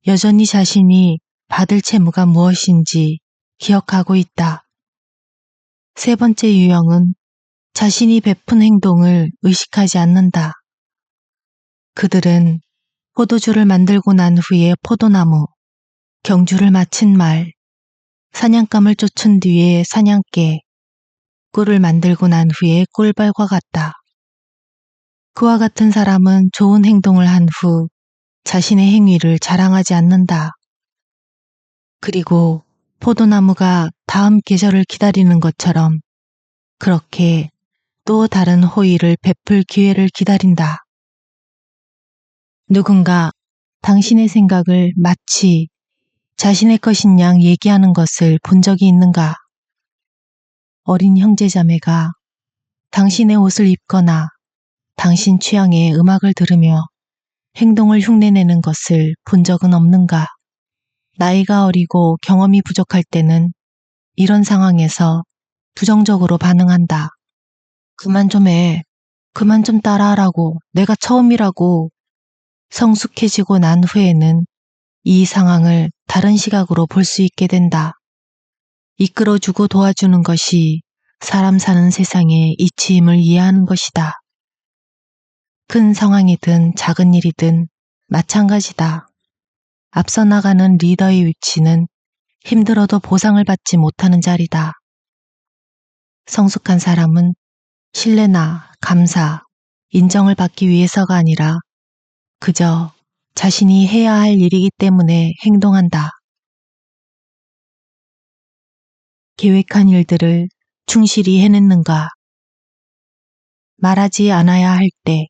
S1: 여전히 자신이 받을 채무가 무엇인지 기억하고 있다. 세 번째 유형은 자신이 베푼 행동을 의식하지 않는다. 그들은 포도주를 만들고 난 후에 포도나무, 경주를 마친 말, 사냥감을 쫓은 뒤에 사냥개, 꿀을 만들고 난 후에 꿀벌과 같다. 그와 같은 사람은 좋은 행동을 한 후 자신의 행위를 자랑하지 않는다. 그리고 포도나무가 다음 계절을 기다리는 것처럼 그렇게 또 다른 호의를 베풀 기회를 기다린다. 누군가 당신의 생각을 마치 자신의 것인 양 얘기하는 것을 본 적이 있는가? 어린 형제자매가 당신의 옷을 입거나 당신 취향의 음악을 들으며 행동을 흉내내는 것을 본 적은 없는가? 나이가 어리고 경험이 부족할 때는 이런 상황에서 부정적으로 반응한다. 그만 좀 해. 그만 좀 따라하라고. 내가 처음이라고. 성숙해지고 난 후에는 이 상황을 다른 시각으로 볼 수 있게 된다. 이끌어주고 도와주는 것이 사람 사는 세상의 이치임을 이해하는 것이다. 큰 상황이든 작은 일이든 마찬가지다. 앞서 나가는 리더의 위치는 힘들어도 보상을 받지 못하는 자리다. 성숙한 사람은 신뢰나 감사, 인정을 받기 위해서가 아니라 그저 자신이 해야 할 일이기 때문에 행동한다. 계획한 일들을 충실히 해냈는가? 말하지 않아야 할 때,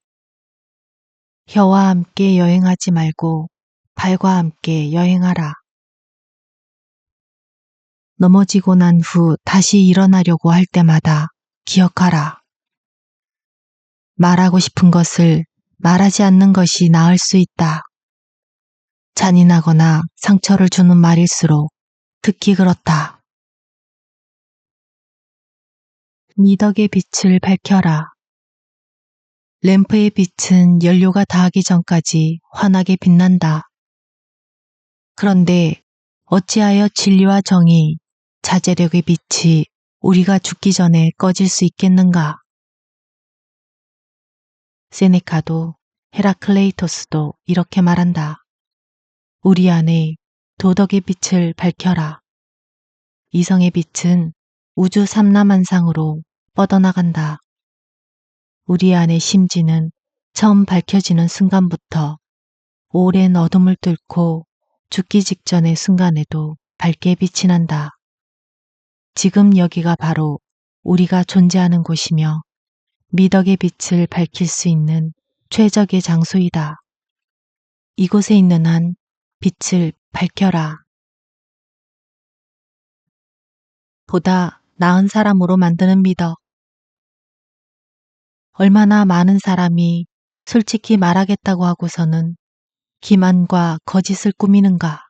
S1: 혀와 함께 여행하지 말고 발과 함께 여행하라. 넘어지고 난 후 다시 일어나려고 할 때마다 기억하라. 말하고 싶은 것을 말하지 않는 것이 나을 수 있다. 잔인하거나 상처를 주는 말일수록 특히 그렇다. 미덕의 빛을 밝혀라. 램프의 빛은 연료가 닿기 전까지 환하게 빛난다. 그런데 어찌하여 진리와 정의, 자제력의 빛이 우리가 죽기 전에 꺼질 수 있겠는가? 세네카도 헤라클레이토스도 이렇게 말한다. 우리 안에 도덕의 빛을 밝혀라. 이성의 빛은 우주 삼라만상으로 뻗어나간다. 우리 안의 심지는 처음 밝혀지는 순간부터 오랜 어둠을 뚫고 죽기 직전의 순간에도 밝게 빛이 난다. 지금 여기가 바로 우리가 존재하는 곳이며 미덕의 빛을 밝힐 수 있는 최적의 장소이다. 이곳에 있는 한 빛을 밝혀라. 보다 나은 사람으로 만드는 미덕. 얼마나 많은 사람이 솔직히 말하겠다고 하고서는 기만과 거짓을 꾸미는가.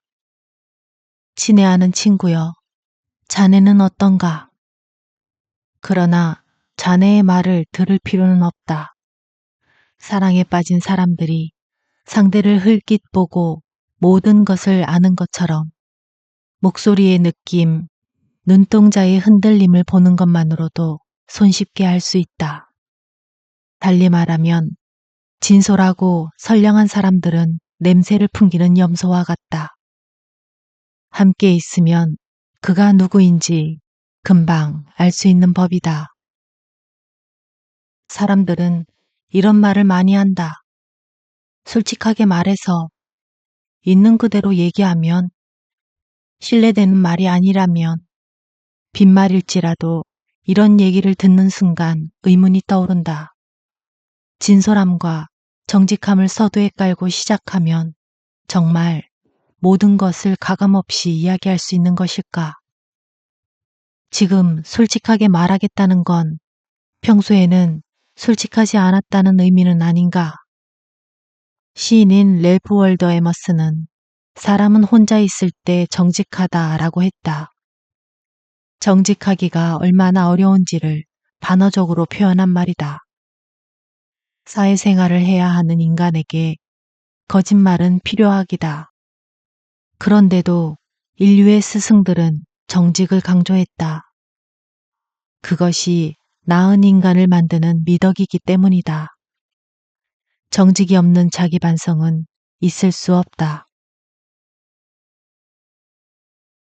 S1: 친애하는 친구여, 자네는 어떤가? 그러나 자네의 말을 들을 필요는 없다. 사랑에 빠진 사람들이 상대를 흘낏 보고 모든 것을 아는 것처럼 목소리의 느낌, 눈동자의 흔들림을 보는 것만으로도 손쉽게 할 수 있다. 달리 말하면 진솔하고 선량한 사람들은 냄새를 풍기는 염소와 같다. 함께 있으면 그가 누구인지 금방 알 수 있는 법이다. 사람들은 이런 말을 많이 한다. 솔직하게 말해서 있는 그대로 얘기하면 신뢰되는 말이 아니라면 빈말일지라도 이런 얘기를 듣는 순간 의문이 떠오른다. 진솔함과 정직함을 서두에 깔고 시작하면 정말 모든 것을 가감없이 이야기할 수 있는 것일까? 지금 솔직하게 말하겠다는 건 평소에는 솔직하지 않았다는 의미는 아닌가? 시인인 랠프 월더 에머슨은 사람은 혼자 있을 때 정직하다라고 했다. 정직하기가 얼마나 어려운지를 반어적으로 표현한 말이다. 사회생활을 해야 하는 인간에게 거짓말은 필요하기다. 그런데도 인류의 스승들은 정직을 강조했다. 그것이 나은 인간을 만드는 미덕이기 때문이다. 정직이 없는 자기 반성은 있을 수 없다.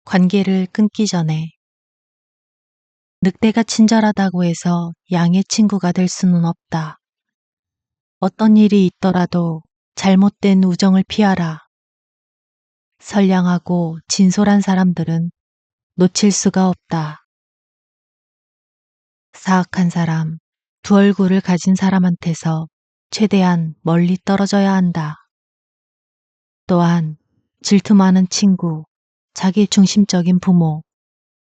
S1: 관계를 끊기 전에 늑대가 친절하다고 해서 양의 친구가 될 수는 없다. 어떤 일이 있더라도 잘못된 우정을 피하라. 선량하고 진솔한 사람들은 놓칠 수가 없다. 사악한 사람, 두 얼굴을 가진 사람한테서 최대한 멀리 떨어져야 한다. 또한 질투 많은 친구, 자기 중심적인 부모,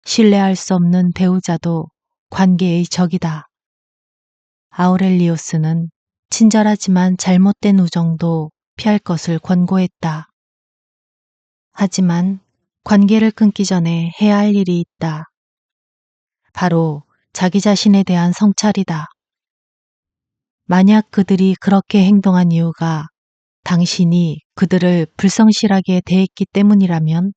S1: 신뢰할 수 없는 배우자도 관계의 적이다. 아우렐리우스는 친절하지만 잘못된 우정도 피할 것을 권고했다. 하지만 관계를 끊기 전에 해야 할 일이 있다. 바로 자기 자신에 대한 성찰이다. 만약 그들이 그렇게 행동한 이유가 당신이 그들을 불성실하게 대했기 때문이라면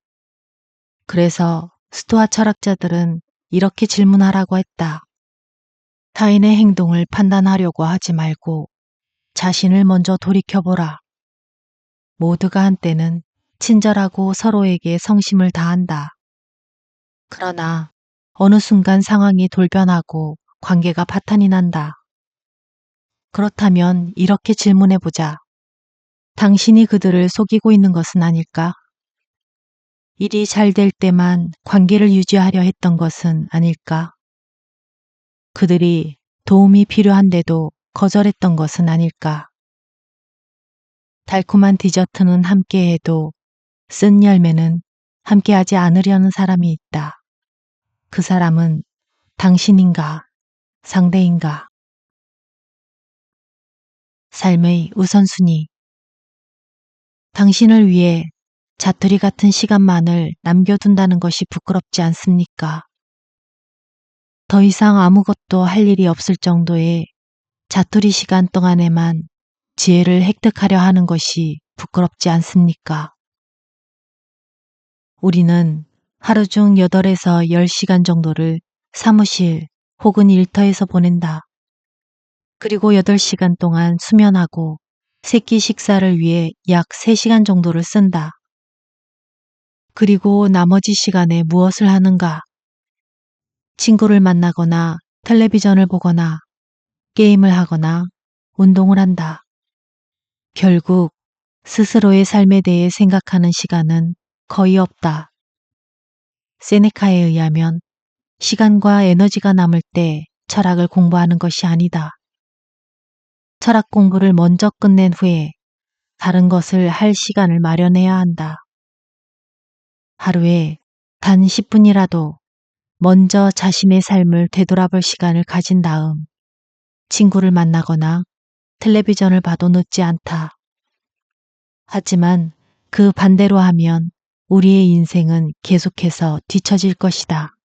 S1: 그래서 스토아 철학자들은 이렇게 질문하라고 했다. 타인의 행동을 판단하려고 하지 말고 자신을 먼저 돌이켜보라. 모두가 한때는 친절하고 서로에게 성심을 다한다. 그러나 어느 순간 상황이 돌변하고 관계가 파탄이 난다. 그렇다면 이렇게 질문해보자. 당신이 그들을 속이고 있는 것은 아닐까? 일이 잘 될 때만 관계를 유지하려 했던 것은 아닐까? 그들이 도움이 필요한데도 거절했던 것은 아닐까? 달콤한 디저트는 함께해도 쓴 열매는 함께하지 않으려는 사람이 있다. 그 사람은 당신인가, 상대인가? 삶의 우선순위. 당신을 위해 자투리 같은 시간만을 남겨둔다는 것이 부끄럽지 않습니까? 더 이상 아무것도 할 일이 없을 정도의 자투리 시간 동안에만 지혜를 획득하려 하는 것이 부끄럽지 않습니까? 우리는 하루 중 8에서 10시간 정도를 사무실 혹은 일터에서 보낸다. 그리고 8시간 동안 수면하고 새끼 식사를 위해 약 3시간 정도를 쓴다. 그리고 나머지 시간에 무엇을 하는가? 친구를 만나거나 텔레비전을 보거나 게임을 하거나 운동을 한다. 결국 스스로의 삶에 대해 생각하는 시간은 거의 없다. 세네카에 의하면 시간과 에너지가 남을 때 철학을 공부하는 것이 아니다. 철학 공부를 먼저 끝낸 후에 다른 것을 할 시간을 마련해야 한다. 하루에 단 10분이라도 먼저 자신의 삶을 되돌아볼 시간을 가진 다음 친구를 만나거나 텔레비전을 봐도 늦지 않다. 하지만 그 반대로 하면 우리의 인생은 계속해서 뒤처질 것이다.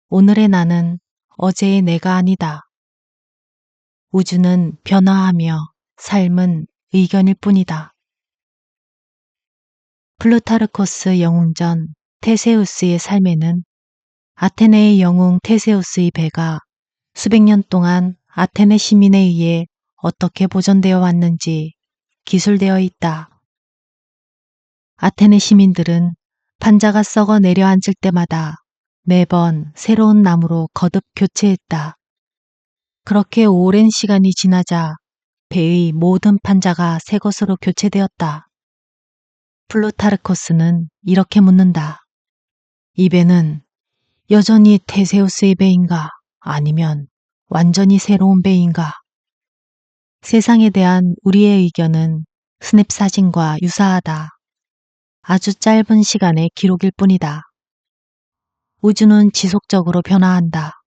S1: 오늘의 나는 어제의 내가 아니다. 우주는 변화하며 삶은 의견일 뿐이다. 플루타르코스 영웅전 테세우스의 삶에는 아테네의 영웅 테세우스의 배가 수백 년 동안 아테네 시민에 의해 어떻게 보존되어 왔는지 기술되어 있다. 아테네 시민들은 판자가 썩어 내려앉을 때마다 매번 새로운 나무로 거듭 교체했다. 그렇게 오랜 시간이 지나자 배의 모든 판자가 새 것으로 교체되었다. 플루타르코스는 이렇게 묻는다. 이 배는 여전히 테세우스의 배인가? 아니면 완전히 새로운 배인가? 세상에 대한 우리의 의견은 스냅 사진과 유사하다. 아주 짧은 시간의 기록일 뿐이다. 우주는 지속적으로 변화한다.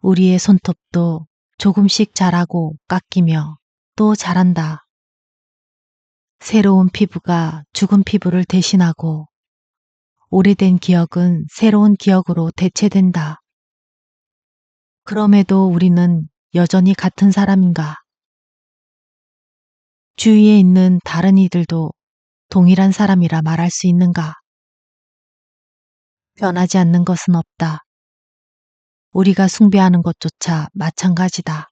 S1: 우리의 손톱도 조금씩 자라고 깎이며 또 자란다. 새로운 피부가 죽은 피부를 대신하고 오래된 기억은 새로운 기억으로 대체된다. 그럼에도 우리는 여전히 같은 사람인가? 주위에 있는 다른 이들도 동일한 사람이라 말할 수 있는가? 변하지 않는 것은 없다. 우리가 숭배하는 것조차 마찬가지다.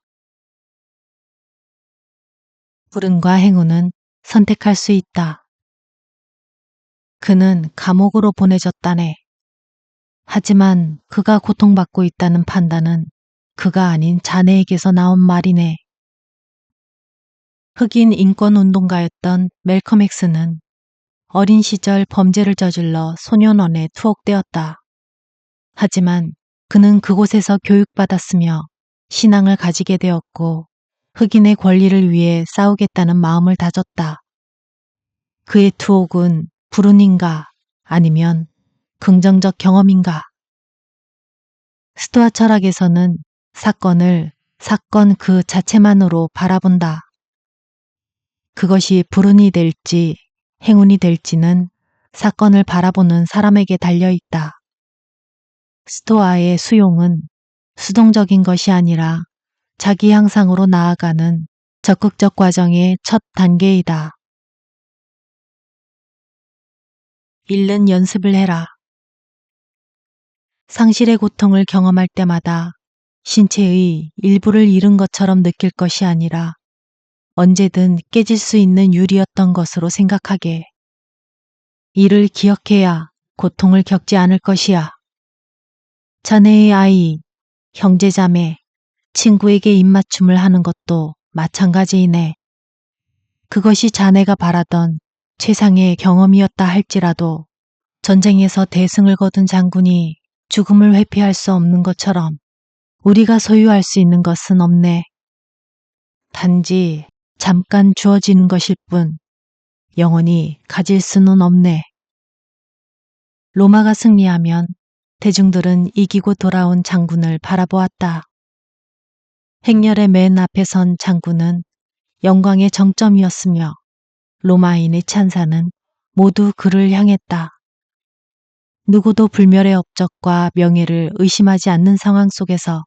S1: 불운과 행운은 선택할 수 있다. 그는 감옥으로 보내졌다네. 하지만 그가 고통받고 있다는 판단은 그가 아닌 자네에게서 나온 말이네. 흑인 인권운동가였던 멜컴 X는 어린 시절 범죄를 저질러 소년원에 투옥되었다. 하지만 그는 그곳에서 교육받았으며 신앙을 가지게 되었고 흑인의 권리를 위해 싸우겠다는 마음을 다졌다. 그의 투옥은 불운인가 아니면 긍정적 경험인가? 스토아 철학에서는 사건을 사건 그 자체만으로 바라본다. 그것이 불운이 될지 행운이 될지는 사건을 바라보는 사람에게 달려있다. 스토아의 수용은 수동적인 것이 아니라 자기 향상으로 나아가는 적극적 과정의 첫 단계이다. 잃는 연습을 해라. 상실의 고통을 경험할 때마다 신체의 일부를 잃은 것처럼 느낄 것이 아니라 언제든 깨질 수 있는 유리였던 것으로 생각하게. 이를 기억해야 고통을 겪지 않을 것이야. 자네의 아이, 형제자매, 친구에게 입맞춤을 하는 것도 마찬가지이네. 그것이 자네가 바라던 최상의 경험이었다 할지라도 전쟁에서 대승을 거둔 장군이 죽음을 회피할 수 없는 것처럼 우리가 소유할 수 있는 것은 없네. 단지 잠깐 주어지는 것일 뿐 영원히 가질 수는 없네. 로마가 승리하면 대중들은 이기고 돌아온 장군을 바라보았다. 행렬의 맨 앞에 선 장군은 영광의 정점이었으며 로마인의 찬사는 모두 그를 향했다. 누구도 불멸의 업적과 명예를 의심하지 않는 상황 속에서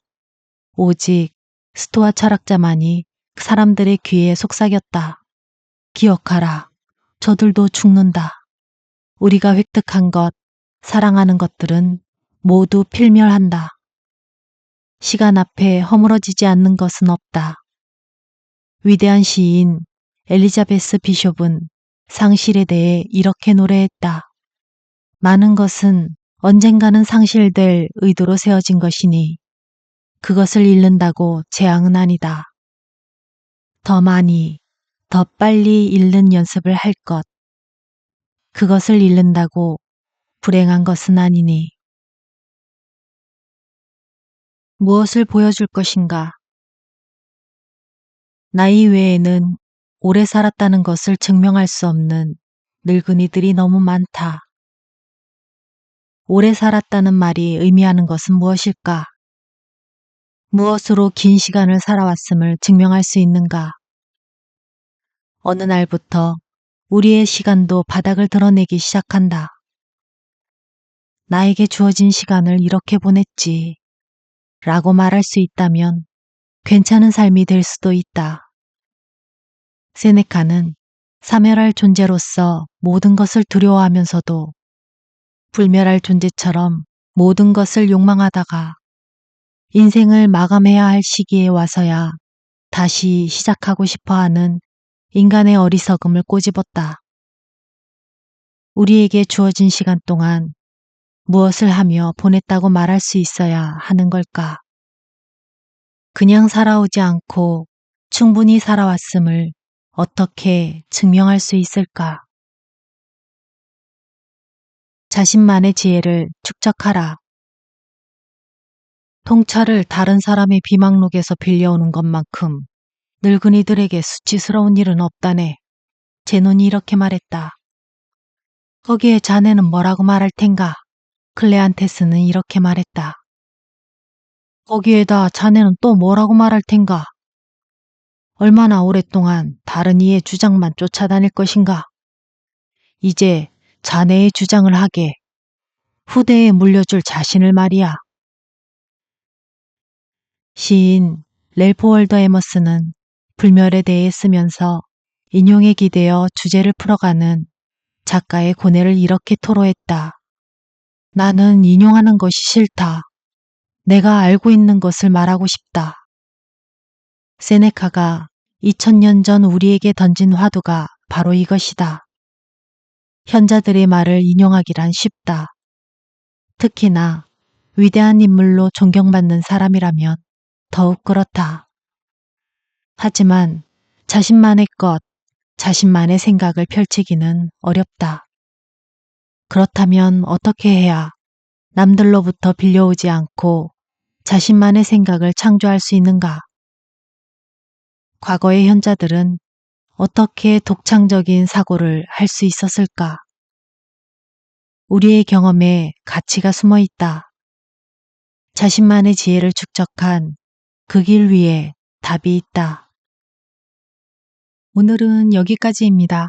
S1: 오직 스토아 철학자만이 사람들의 귀에 속삭였다. 기억하라. 저들도 죽는다. 우리가 획득한 것, 사랑하는 것들은 모두 필멸한다. 시간 앞에 허물어지지 않는 것은 없다. 위대한 시인 엘리자베스 비숍은 상실에 대해 이렇게 노래했다. 많은 것은 언젠가는 상실될 의도로 세워진 것이니 그것을 잃는다고 재앙은 아니다. 더 많이, 더 빨리 잃는 연습을 할 것. 그것을 잃는다고 불행한 것은 아니니. 무엇을 보여줄 것인가? 나이 외에는 오래 살았다는 것을 증명할 수 없는 늙은이들이 너무 많다. 오래 살았다는 말이 의미하는 것은 무엇일까? 무엇으로 긴 시간을 살아왔음을 증명할 수 있는가? 어느 날부터 우리의 시간도 바닥을 드러내기 시작한다. 나에게 주어진 시간을 이렇게 보냈지. 라고 말할 수 있다면 괜찮은 삶이 될 수도 있다. 세네카는 사멸할 존재로서 모든 것을 두려워하면서도 불멸할 존재처럼 모든 것을 욕망하다가 인생을 마감해야 할 시기에 와서야 다시 시작하고 싶어 하는 인간의 어리석음을 꼬집었다. 우리에게 주어진 시간 동안 무엇을 하며 보냈다고 말할 수 있어야 하는 걸까? 그냥 살아오지 않고 충분히 살아왔음을 어떻게 증명할 수 있을까? 자신만의 지혜를 축적하라. 통찰을 다른 사람의 비망록에서 빌려오는 것만큼 늙은이들에게 수치스러운 일은 없다네. 제논이 이렇게 말했다. 거기에 자네는 뭐라고 말할 텐가? 클레안테스는 이렇게 말했다. 거기에다 자네는 또 뭐라고 말할 텐가? 얼마나 오랫동안 다른 이의 주장만 쫓아다닐 것인가? 이제 자네의 주장을 하게. 후대에 물려줄 자신을 말이야. 시인 랠프 월더 에머스는 불멸에 대해 쓰면서 인용에 기대어 주제를 풀어가는 작가의 고뇌를 이렇게 토로했다. 나는 인용하는 것이 싫다. 내가 알고 있는 것을 말하고 싶다. 세네카가 2000년 전 우리에게 던진 화두가 바로 이것이다. 현자들의 말을 인용하기란 쉽다. 특히나 위대한 인물로 존경받는 사람이라면 더욱 그렇다. 하지만 자신만의 것, 자신만의 생각을 펼치기는 어렵다. 그렇다면 어떻게 해야 남들로부터 빌려오지 않고 자신만의 생각을 창조할 수 있는가? 과거의 현자들은 어떻게 독창적인 사고를 할 수 있었을까? 우리의 경험에 가치가 숨어 있다. 자신만의 지혜를 축적한 그 길 위에 답이 있다. 오늘은 여기까지입니다.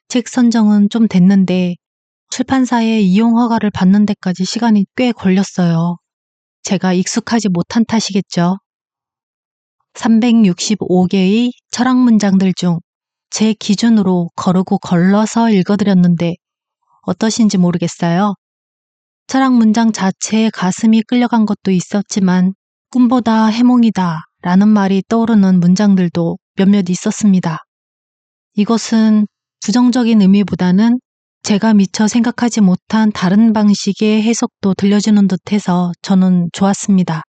S1: 책 선정은 좀 됐는데 출판사에 이용 허가를 받는 데까지 시간이 꽤 걸렸어요. 제가 익숙하지 못한 탓이겠죠. 365개의 철학 문장들 중 제 기준으로 거르고 걸러서 읽어드렸는데 어떠신지 모르겠어요. 철학 문장 자체에 가슴이 끌려간 것도 있었지만 꿈보다 해몽이다 라는 말이 떠오르는 문장들도 몇몇 있었습니다. 이것은 부정적인 의미보다는 제가 미처 생각하지 못한 다른 방식의 해석도 들려주는 듯해서 저는 좋았습니다.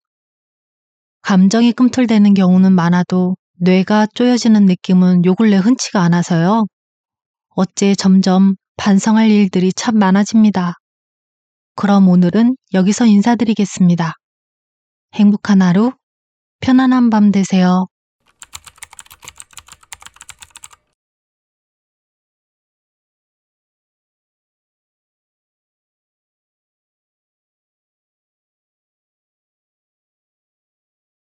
S1: 감정이 꿈틀대는 경우는 많아도 뇌가 쪼여지는 느낌은 요 근래 흔치가 않아서요. 어째 점점 반성할 일들이 참 많아집니다. 그럼 오늘은 여기서 인사드리겠습니다. 행복한 하루, 편안한 밤 되세요.